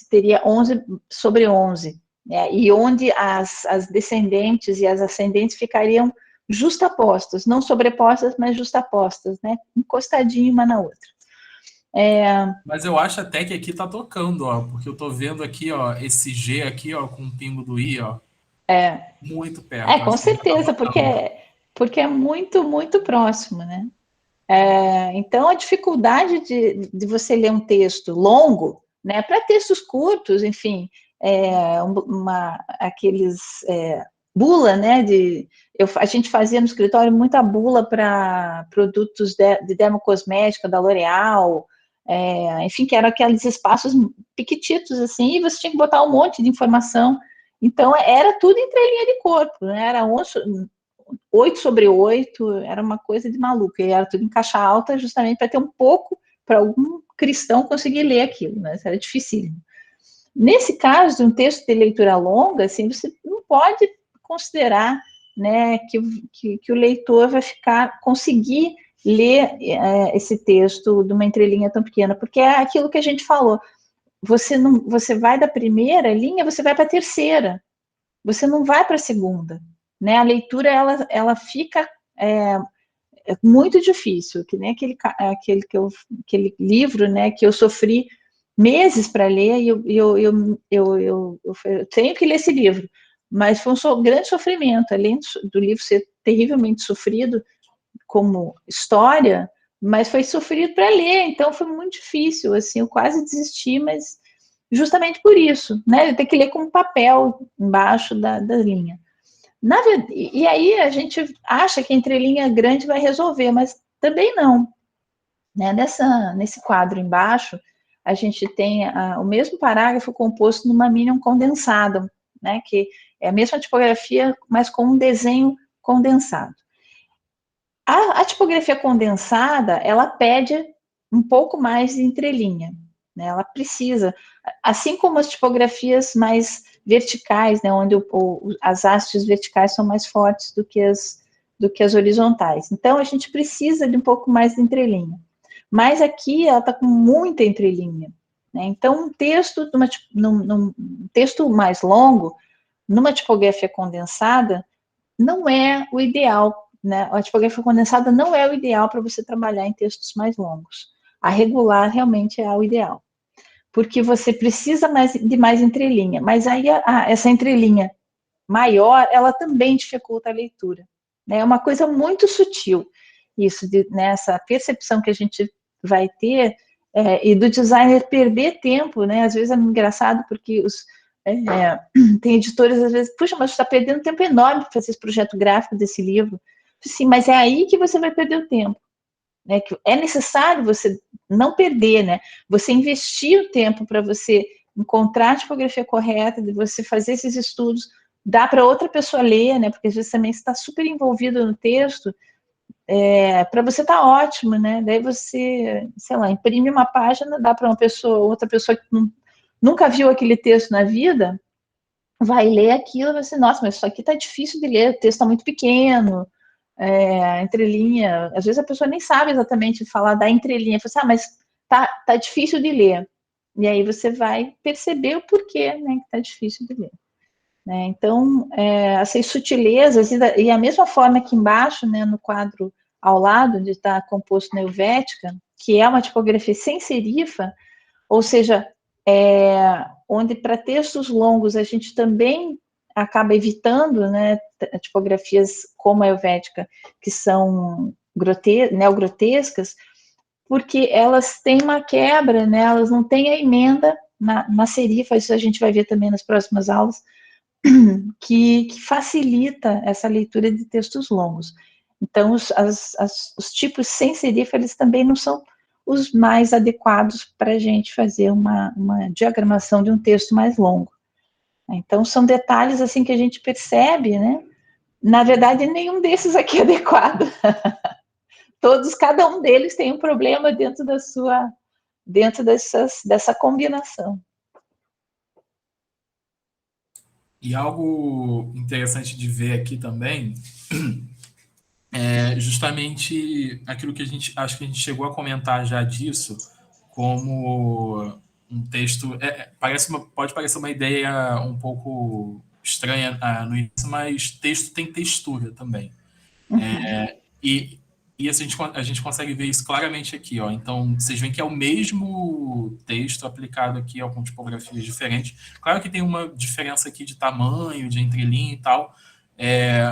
teria 11 sobre 11, né, e onde as descendentes e as ascendentes ficariam justapostas, não sobrepostas, mas justapostas, né, encostadinho uma na outra. Mas eu acho até que aqui tá tocando, ó, porque eu tô vendo aqui, ó, esse G aqui, ó, com o pingo do I, ó. Muito perto. Com certeza, porque é muito, muito próximo, né? Então, a dificuldade de você ler um texto longo, né? Para textos curtos, enfim, aqueles bula, né? A gente fazia no escritório muita bula para produtos de dermocosmética da L'Oréal, enfim, que eram aqueles espaços piquititos, assim, e você tinha que botar um monte de informação. Então, era tudo em entrelinha de corpo, né? Era 8 sobre 8, era uma coisa de maluco, e era tudo em caixa alta, justamente para ter um pouco, para algum cristão conseguir ler aquilo, né? Isso era dificílimo. Nesse caso, de um texto de leitura longa, assim, você não pode considerar, né, que o leitor vai conseguir ler esse texto de uma entrelinha tão pequena, porque é aquilo que a gente falou. Você vai da primeira linha, você vai para a terceira, você não vai para a segunda, né? A leitura ela fica muito difícil, que nem aquele livro, né, que eu sofri meses para ler, e eu tenho que ler esse livro, mas foi um grande sofrimento, além do livro ser terrivelmente sofrido como história, mas foi sofrido para ler, então foi muito difícil, assim, eu quase desisti, mas justamente por isso, né, ter que ler com papel embaixo da linha. E aí a gente acha que a entrelinha grande vai resolver, mas também não, né, nesse quadro embaixo, a gente tem o mesmo parágrafo composto numa Minion condensada, né, que é a mesma tipografia, mas com um desenho condensado. A tipografia condensada, ela pede um pouco mais de entrelinha, né? Ela precisa, assim como as tipografias mais verticais, né, onde as hastes verticais são mais fortes do que as horizontais. Então, a gente precisa de um pouco mais de entrelinha. Mas aqui, ela está com muita entrelinha, né? Então, um texto num texto mais longo, numa tipografia condensada, não é o ideal, né? A tipografia condensada não é o ideal para você trabalhar em textos mais longos. A regular realmente é o ideal, porque você precisa de mais entrelinha, mas aí essa entrelinha maior, ela também dificulta a leitura, né? É uma coisa muito sutil, isso, essa percepção que a gente vai ter, e do designer perder tempo, né? Às vezes é engraçado, porque tem editores, às vezes, puxa, mas você está perdendo um tempo enorme para fazer esse projeto gráfico desse livro. Sim, mas é aí que você vai perder o tempo, né? Que é necessário você não perder, né? Você investir o tempo para você encontrar a tipografia correta, de você fazer esses estudos, dá para outra pessoa ler, né? Porque às vezes também está super envolvido no texto, para você tá ótimo, né? Daí você, sei lá, imprime uma página, dá para outra pessoa que nunca viu aquele texto na vida, vai ler aquilo e vai ser, nossa, mas isso aqui tá difícil de ler, o texto tá muito pequeno, entrelinha, às vezes a pessoa nem sabe exatamente falar da entrelinha, fala assim, mas tá difícil de ler. E aí você vai perceber o porquê, né, que tá difícil de ler. Né? Então, essas sutilezas, e a mesma forma que embaixo, né, no quadro ao lado, onde está composto na Helvética, que é uma tipografia sem serifa, ou seja, onde para textos longos a gente também acaba evitando, né, tipografias como a Helvética, que são neogrotescas, porque elas têm uma quebra, né, elas não têm a emenda na serifa, isso a gente vai ver também nas próximas aulas, que facilita essa leitura de textos longos. Então, os tipos sem serifa, eles também não são os mais adequados para a gente fazer uma diagramação de um texto mais longo. Então, são detalhes assim que a gente percebe, né? Na verdade, nenhum desses aqui é adequado. Cada um deles tem um problema dentro dessa combinação. E algo interessante de ver aqui também é justamente aquilo que acho que a gente chegou a comentar já disso, como um texto. Pode parecer uma ideia um pouco estranha no início, mas texto tem textura também. E assim, a gente consegue ver isso claramente aqui, ó. Então, vocês veem que é o mesmo texto aplicado aqui com tipografias diferentes. Claro que tem uma diferença aqui de tamanho, de entrelinha e tal,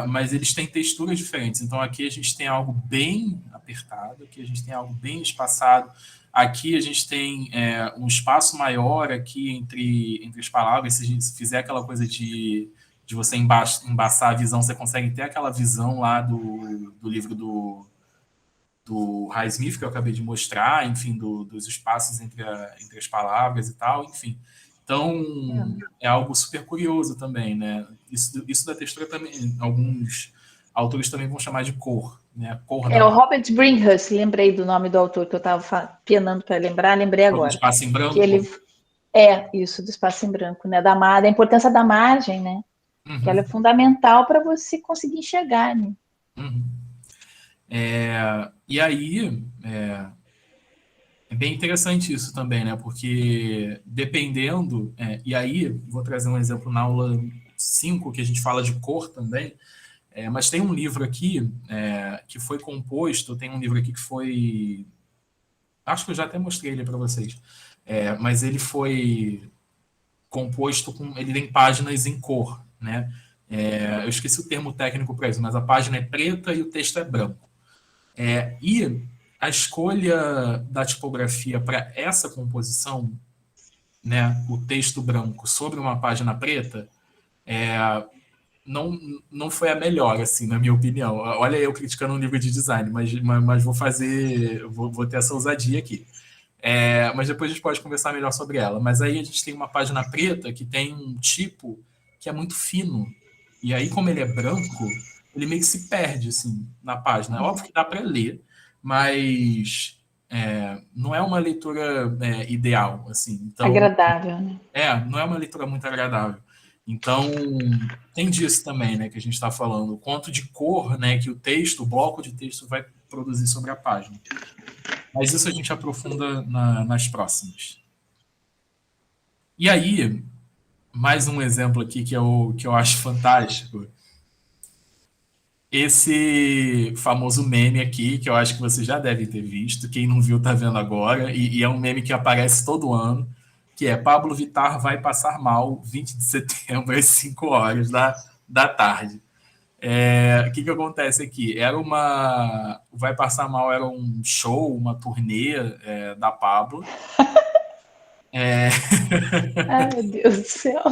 mas eles têm texturas diferentes. Então, aqui a gente tem algo bem apertado, aqui a gente tem algo bem espaçado, aqui a gente tem um espaço maior aqui entre as palavras. Se a gente fizer aquela coisa de você embaçar a visão, você consegue ter aquela visão lá do livro do Highsmith, que eu acabei de mostrar, enfim, dos espaços entre as palavras e tal, enfim. Então, é algo super curioso também, né? Isso da textura também, alguns autores também vão chamar de cor, né? O Robert Bringhurst, lembrei do nome do autor que eu estava penando para lembrar, lembrei agora. Do espaço em branco? Que ele, isso, do espaço em branco, né? Da importância da margem, né? Uhum. Que ela é fundamental para você conseguir enxergar, né? Uhum. E aí, é bem interessante isso também, né? Porque dependendo... e aí, vou trazer um exemplo na aula 5, que a gente fala de cor também, mas tem um livro aqui que foi composto, tem um livro aqui que foi... Acho que eu já até mostrei ele para vocês. Mas ele foi composto ele tem páginas em cor, né? Eu esqueci o termo técnico para isso, mas a página é preta e o texto é branco. E a escolha da tipografia para essa composição, né, o texto branco sobre uma página preta, não foi a melhor, assim, na minha opinião. Olha eu criticando um livro de design, mas vou ter essa ousadia aqui. Mas depois a gente pode conversar melhor sobre ela. Mas aí a gente tem uma página preta que tem um tipo que é muito fino. E aí, como ele é branco, ele meio que se perde, assim, na página. É óbvio que dá para ler, mas não é uma leitura ideal, assim. Então, agradável, né? Não é uma leitura muito agradável. Então, tem disso também, né, que a gente está falando. O quanto de cor, né, que o bloco de texto vai produzir sobre a página. Mas isso a gente aprofunda nas próximas. E aí, mais um exemplo aqui que eu acho fantástico. Esse famoso meme aqui, que eu acho que você já deve ter visto. Quem não viu está vendo agora. E é um meme que aparece todo ano, que é Pablo Vittar vai passar mal 20 de setembro às 5 horas da tarde. O que acontece aqui? Vai Passar Mal era um show, uma turnê da Pablo. Ai, meu Deus do céu.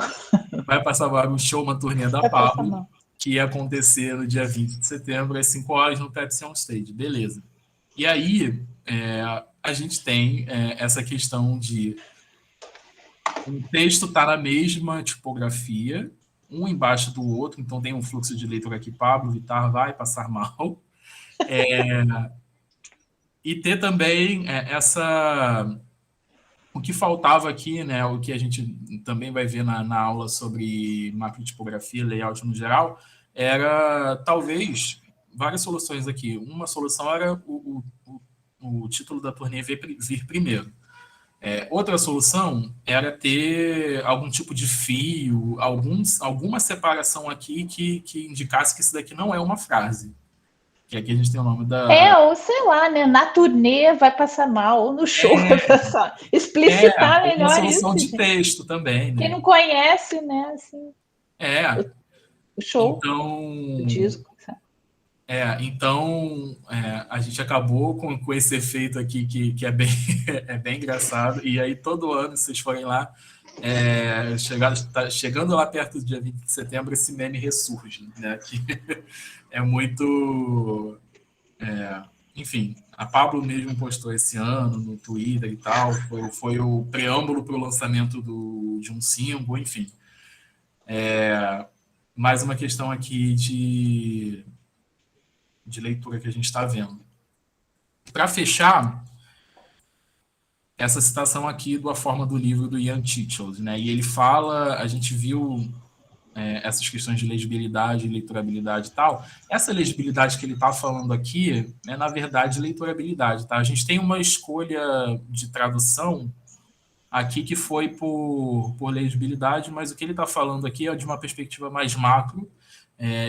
Vai Passar Mal era um show, uma turnê da Pablo, que ia acontecer no dia 20 de setembro, às 5 horas, no Pepsi On Stage. Beleza. E aí, a gente tem essa questão de o texto está na mesma tipografia, um embaixo do outro, então tem um fluxo de leitura aqui, Pablo Vittar vai passar mal. E ter também O que faltava aqui, né, o que a gente também vai ver na aula sobre macrotipografia, layout no geral, era talvez várias soluções aqui. Uma solução era o título da turnê vir primeiro. Outra solução era ter algum tipo de fio, alguma separação aqui que indicasse que isso daqui não é uma frase. Que aqui a gente tem o nome da... ou sei lá, né? Na turnê vai passar mal, ou no show vai passar. Explicitar melhor uma solução isso. de texto também, né? Quem não conhece, né? Assim, o show, então, o disco. Então, a gente acabou com esse efeito aqui que é bem, é bem engraçado. E aí, todo ano, se vocês forem lá, chegando lá perto do dia 20 de setembro, esse meme ressurge, né? Que é muito... enfim, a Pablo mesmo postou esse ano no Twitter e tal. Foi o preâmbulo para o lançamento de um símbolo, enfim. Mais uma questão aqui de leitura que a gente está vendo. Para fechar, essa citação aqui do A Forma do Livro, do Ian Titchell, né? E ele fala, a gente viu essas questões de legibilidade, leitorabilidade e tal. Essa legibilidade que ele está falando aqui é, na verdade, leitorabilidade, tá? A gente tem uma escolha de tradução aqui que foi por legibilidade, mas o que ele está falando aqui é de uma perspectiva mais macro.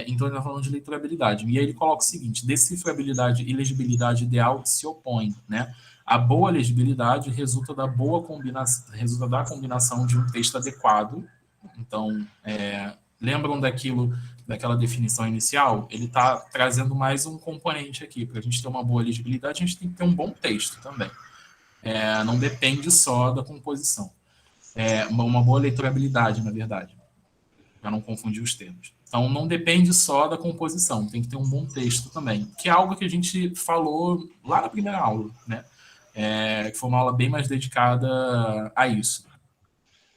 Então ele está falando de leitorabilidade. E aí ele coloca o seguinte: decifrabilidade e legibilidade ideal se opõem, né? A boa legibilidade resulta da combinação de um texto adequado. Então, lembram daquela definição inicial? Ele está trazendo mais um componente aqui. Para a gente ter uma boa legibilidade, a gente tem que ter um bom texto também. Não depende só da composição. Uma boa leitorabilidade, na verdade, para não confundir os termos. Então, não depende só da composição, tem que ter um bom texto também, que é algo que a gente falou lá na primeira aula, né? Que foi uma aula bem mais dedicada a isso.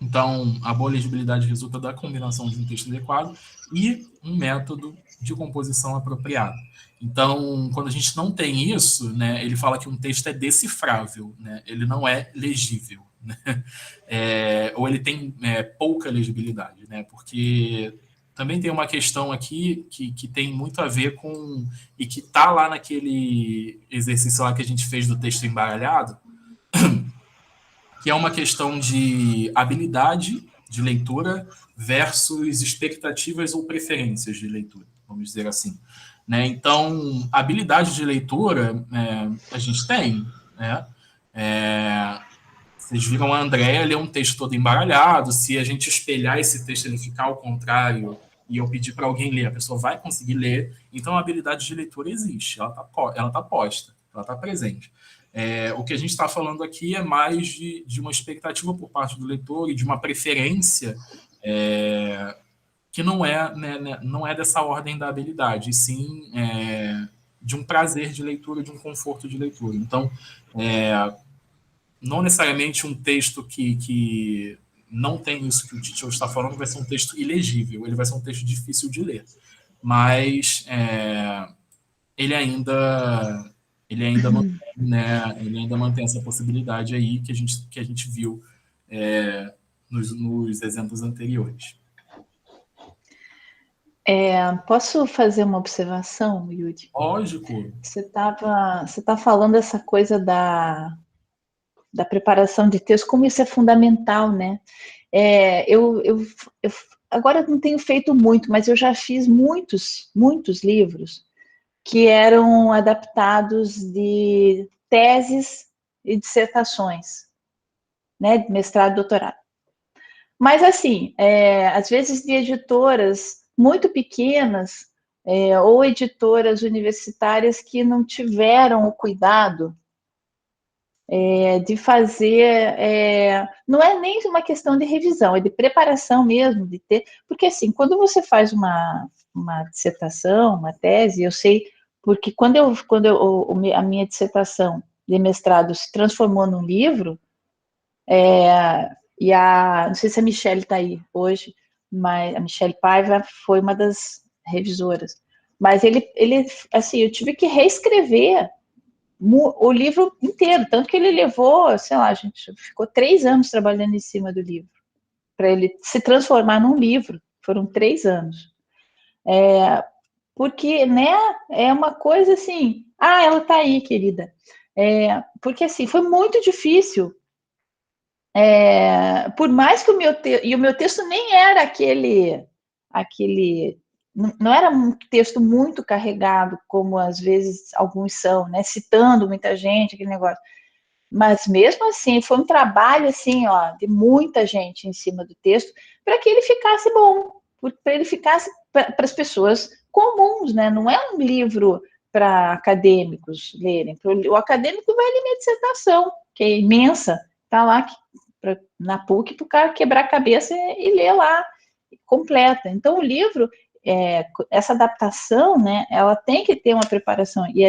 Então, a boa legibilidade resulta da combinação de um texto adequado e um método de composição apropriado. Então, quando a gente não tem isso, né, ele fala que um texto é decifrável, né, ele não é legível, né, ou ele tem pouca legibilidade, né, porque também tem uma questão aqui que tem muito a ver com, e que está lá naquele exercício lá que a gente fez do texto embaralhado, que é uma questão de habilidade de leitura versus expectativas ou preferências de leitura, vamos dizer assim. Né? Então, habilidade de leitura a gente tem. Né? Vocês viram a Andréa ler um texto todo embaralhado, se a gente espelhar esse texto, ele ficar ao contrário, e eu pedir para alguém ler, a pessoa vai conseguir ler. Então, a habilidade de leitura existe, ela está posta, ela está presente. O que a gente está falando aqui é mais de uma expectativa por parte do leitor e de uma preferência que não é dessa ordem da habilidade, e sim de um prazer de leitura, de um conforto de leitura. Então, não necessariamente um texto que não tem isso que o Titchell está falando vai ser um texto ilegível, ele vai ser um texto difícil de ler, mas ele ainda mantém, né, ele ainda mantém essa possibilidade aí que a gente viu nos exemplos anteriores. Posso fazer uma observação, Yuri? Lógico. Você tá falando essa coisa da preparação de texto, como isso é fundamental, né? Eu agora não tenho feito muito, mas eu já fiz muitos livros que eram adaptados de teses e dissertações, né, de mestrado e doutorado. Mas, assim, às vezes de editoras muito pequenas ou editoras universitárias que não tiveram o cuidado de fazer, não é nem uma questão de revisão, é de preparação mesmo, de ter, porque assim, quando você faz uma dissertação, uma tese, eu sei, porque quando a minha dissertação de mestrado se transformou num livro, e não sei se a Michelle está aí hoje, mas a Michelle Paiva foi uma das revisoras, mas ele assim, eu tive que reescrever o livro inteiro, tanto que ele levou, sei lá, a gente ficou 3 anos trabalhando em cima do livro, para ele se transformar num livro, foram 3 anos. Porque, né, é uma coisa assim, ela tá aí, querida. Porque, assim, foi muito difícil, por mais que o meu texto nem era aquele, não era um texto muito carregado, como às vezes alguns são, né, citando muita gente, aquele negócio. Mas mesmo assim, foi um trabalho assim, ó, de muita gente em cima do texto, para que ele ficasse bom, para ele ficasse para as pessoas comuns, né? Não é um livro para acadêmicos lerem. O acadêmico vai ler minha dissertação, que é imensa, está lá na PUC para o cara quebrar a cabeça e ler lá, completa. Então, o livro, essa adaptação, né, ela tem que ter uma preparação. E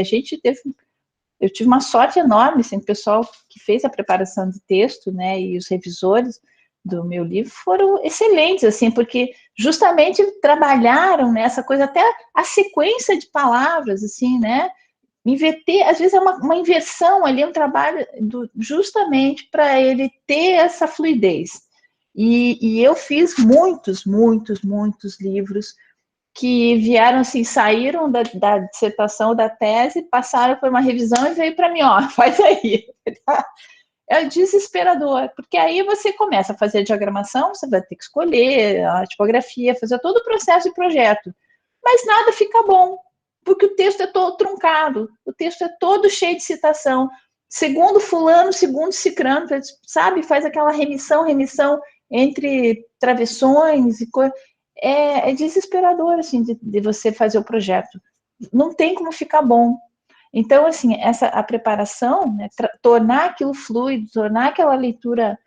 eu tive uma sorte enorme, assim, o pessoal que fez a preparação de texto, né, e os revisores do meu livro foram excelentes, assim, porque justamente trabalharam nessa coisa, até a sequência de palavras, assim, né, inverter, às vezes é uma inversão ali, um trabalho justamente para ele ter essa fluidez. E eu fiz muitos livros que vieram assim, saíram da dissertação, da tese, passaram por uma revisão e veio para mim, ó, faz aí. É desesperador, porque aí você começa a fazer a diagramação, você vai ter que escolher a tipografia, fazer todo o processo de projeto, mas nada fica bom, porque o texto é todo truncado, o texto é todo cheio de citação, segundo fulano, segundo cicrano, sabe, faz aquela remissão entre travessões e coisas. É desesperador, assim, de você fazer o projeto. Não tem como ficar bom. Então, assim, a preparação, né, tornar aquilo fluido, tornar aquela leitura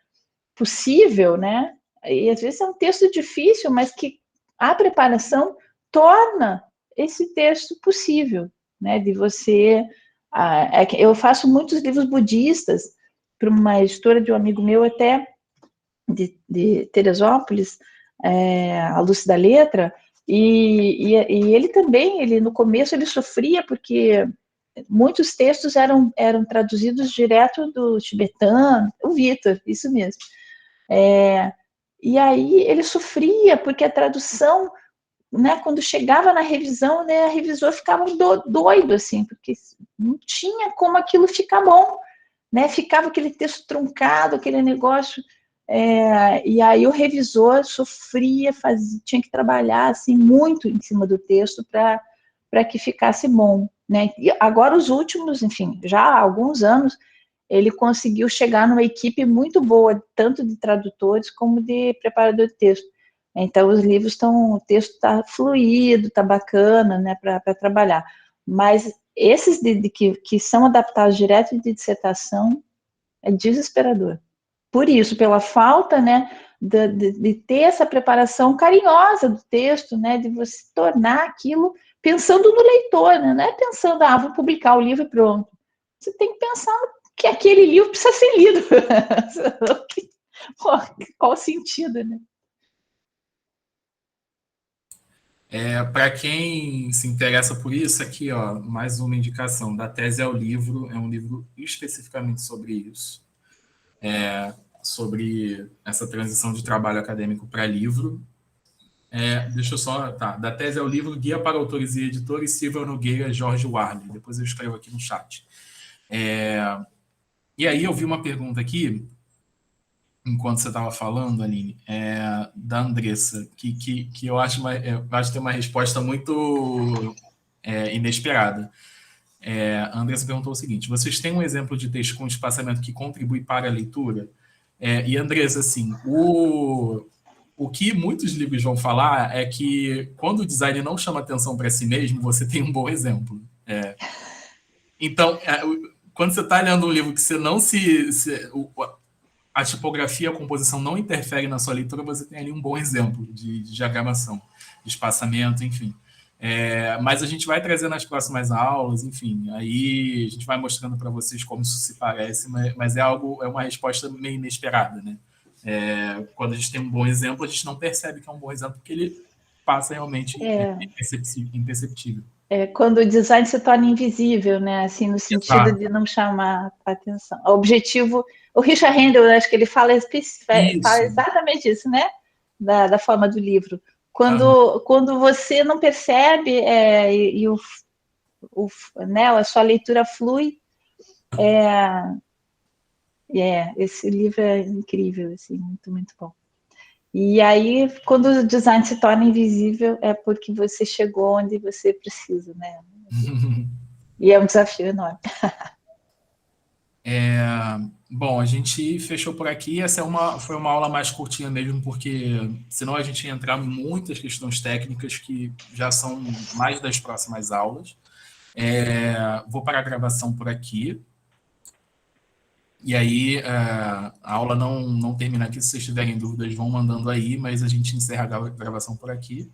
possível, né? E às vezes é um texto difícil, mas que a preparação torna esse texto possível, né? De você... eu faço muitos livros budistas para uma editora de um amigo meu, até de Teresópolis, a Lúcia da Letra, e ele também, no começo ele sofria porque muitos textos eram traduzidos direto do tibetano, o Vitor, isso mesmo. E aí ele sofria porque a tradução, né, quando chegava na revisão, né, a revisor ficava doido, assim, porque não tinha como aquilo ficar bom, né, ficava aquele texto truncado, aquele negócio... e aí o revisor sofria, tinha que trabalhar assim, muito em cima do texto para que ficasse bom, né? E agora os últimos, enfim, já há alguns anos, ele conseguiu chegar numa equipe muito boa, tanto de tradutores como de preparador de texto. Então os livros o texto está fluido, está bacana, né, para trabalhar. Mas esses que são adaptados direto de dissertação é desesperador. Por isso, pela falta, né, de ter essa preparação carinhosa do texto, né, de você tornar aquilo pensando no leitor, né, não é pensando, vou publicar o livro e pronto. Você tem que pensar que aquele livro precisa ser lido. Qual o sentido, né? Para quem se interessa por isso, aqui, ó, mais uma indicação. Da Tese ao Livro, é um livro especificamente sobre isso. Sobre essa transição de trabalho acadêmico para livro. Deixa eu só... Tá. Da Tese ao Livro, Guia para Autores e Editores, Silvia Nogueira, Jorge Warley. Depois eu escrevo aqui no chat. E aí eu vi uma pergunta aqui, enquanto você estava falando, Aline, da Andressa, que eu acho que tem uma resposta muito inesperada. A Andressa perguntou o seguinte: vocês têm um exemplo de texto com espaçamento que contribui para a leitura? E, Andressa, assim, o que muitos livros vão falar é que quando o design não chama atenção para si mesmo, você tem um bom exemplo. Então, quando você está lendo um livro que você não a tipografia, a composição não interfere na sua leitura, você tem ali um bom exemplo de diagramação, de espaçamento, enfim. Mas a gente vai trazer nas próximas aulas, enfim, aí a gente vai mostrando para vocês como isso se parece, mas é uma resposta meio inesperada, né? Quando a gente tem um bom exemplo, a gente não percebe que é um bom exemplo, porque ele passa realmente imperceptível. quando o design se torna invisível, né? Assim, no sentido de não chamar a atenção. O objetivo, o Richard Handel, acho que ele fala exatamente isso, né? Da forma do livro. Quando você não percebe e né, a sua leitura flui, esse livro é incrível, assim, muito, muito bom. E aí, quando o design se torna invisível, é porque você chegou onde você precisa, né? E é um desafio enorme. Bom, a gente fechou por aqui. Essa foi uma aula mais curtinha mesmo, porque senão a gente ia entrar em muitas questões técnicas que já são mais das próximas aulas. Vou parar a gravação por aqui. E aí, a aula não termina aqui. Se vocês tiverem dúvidas, vão mandando aí, mas a gente encerra a gravação por aqui.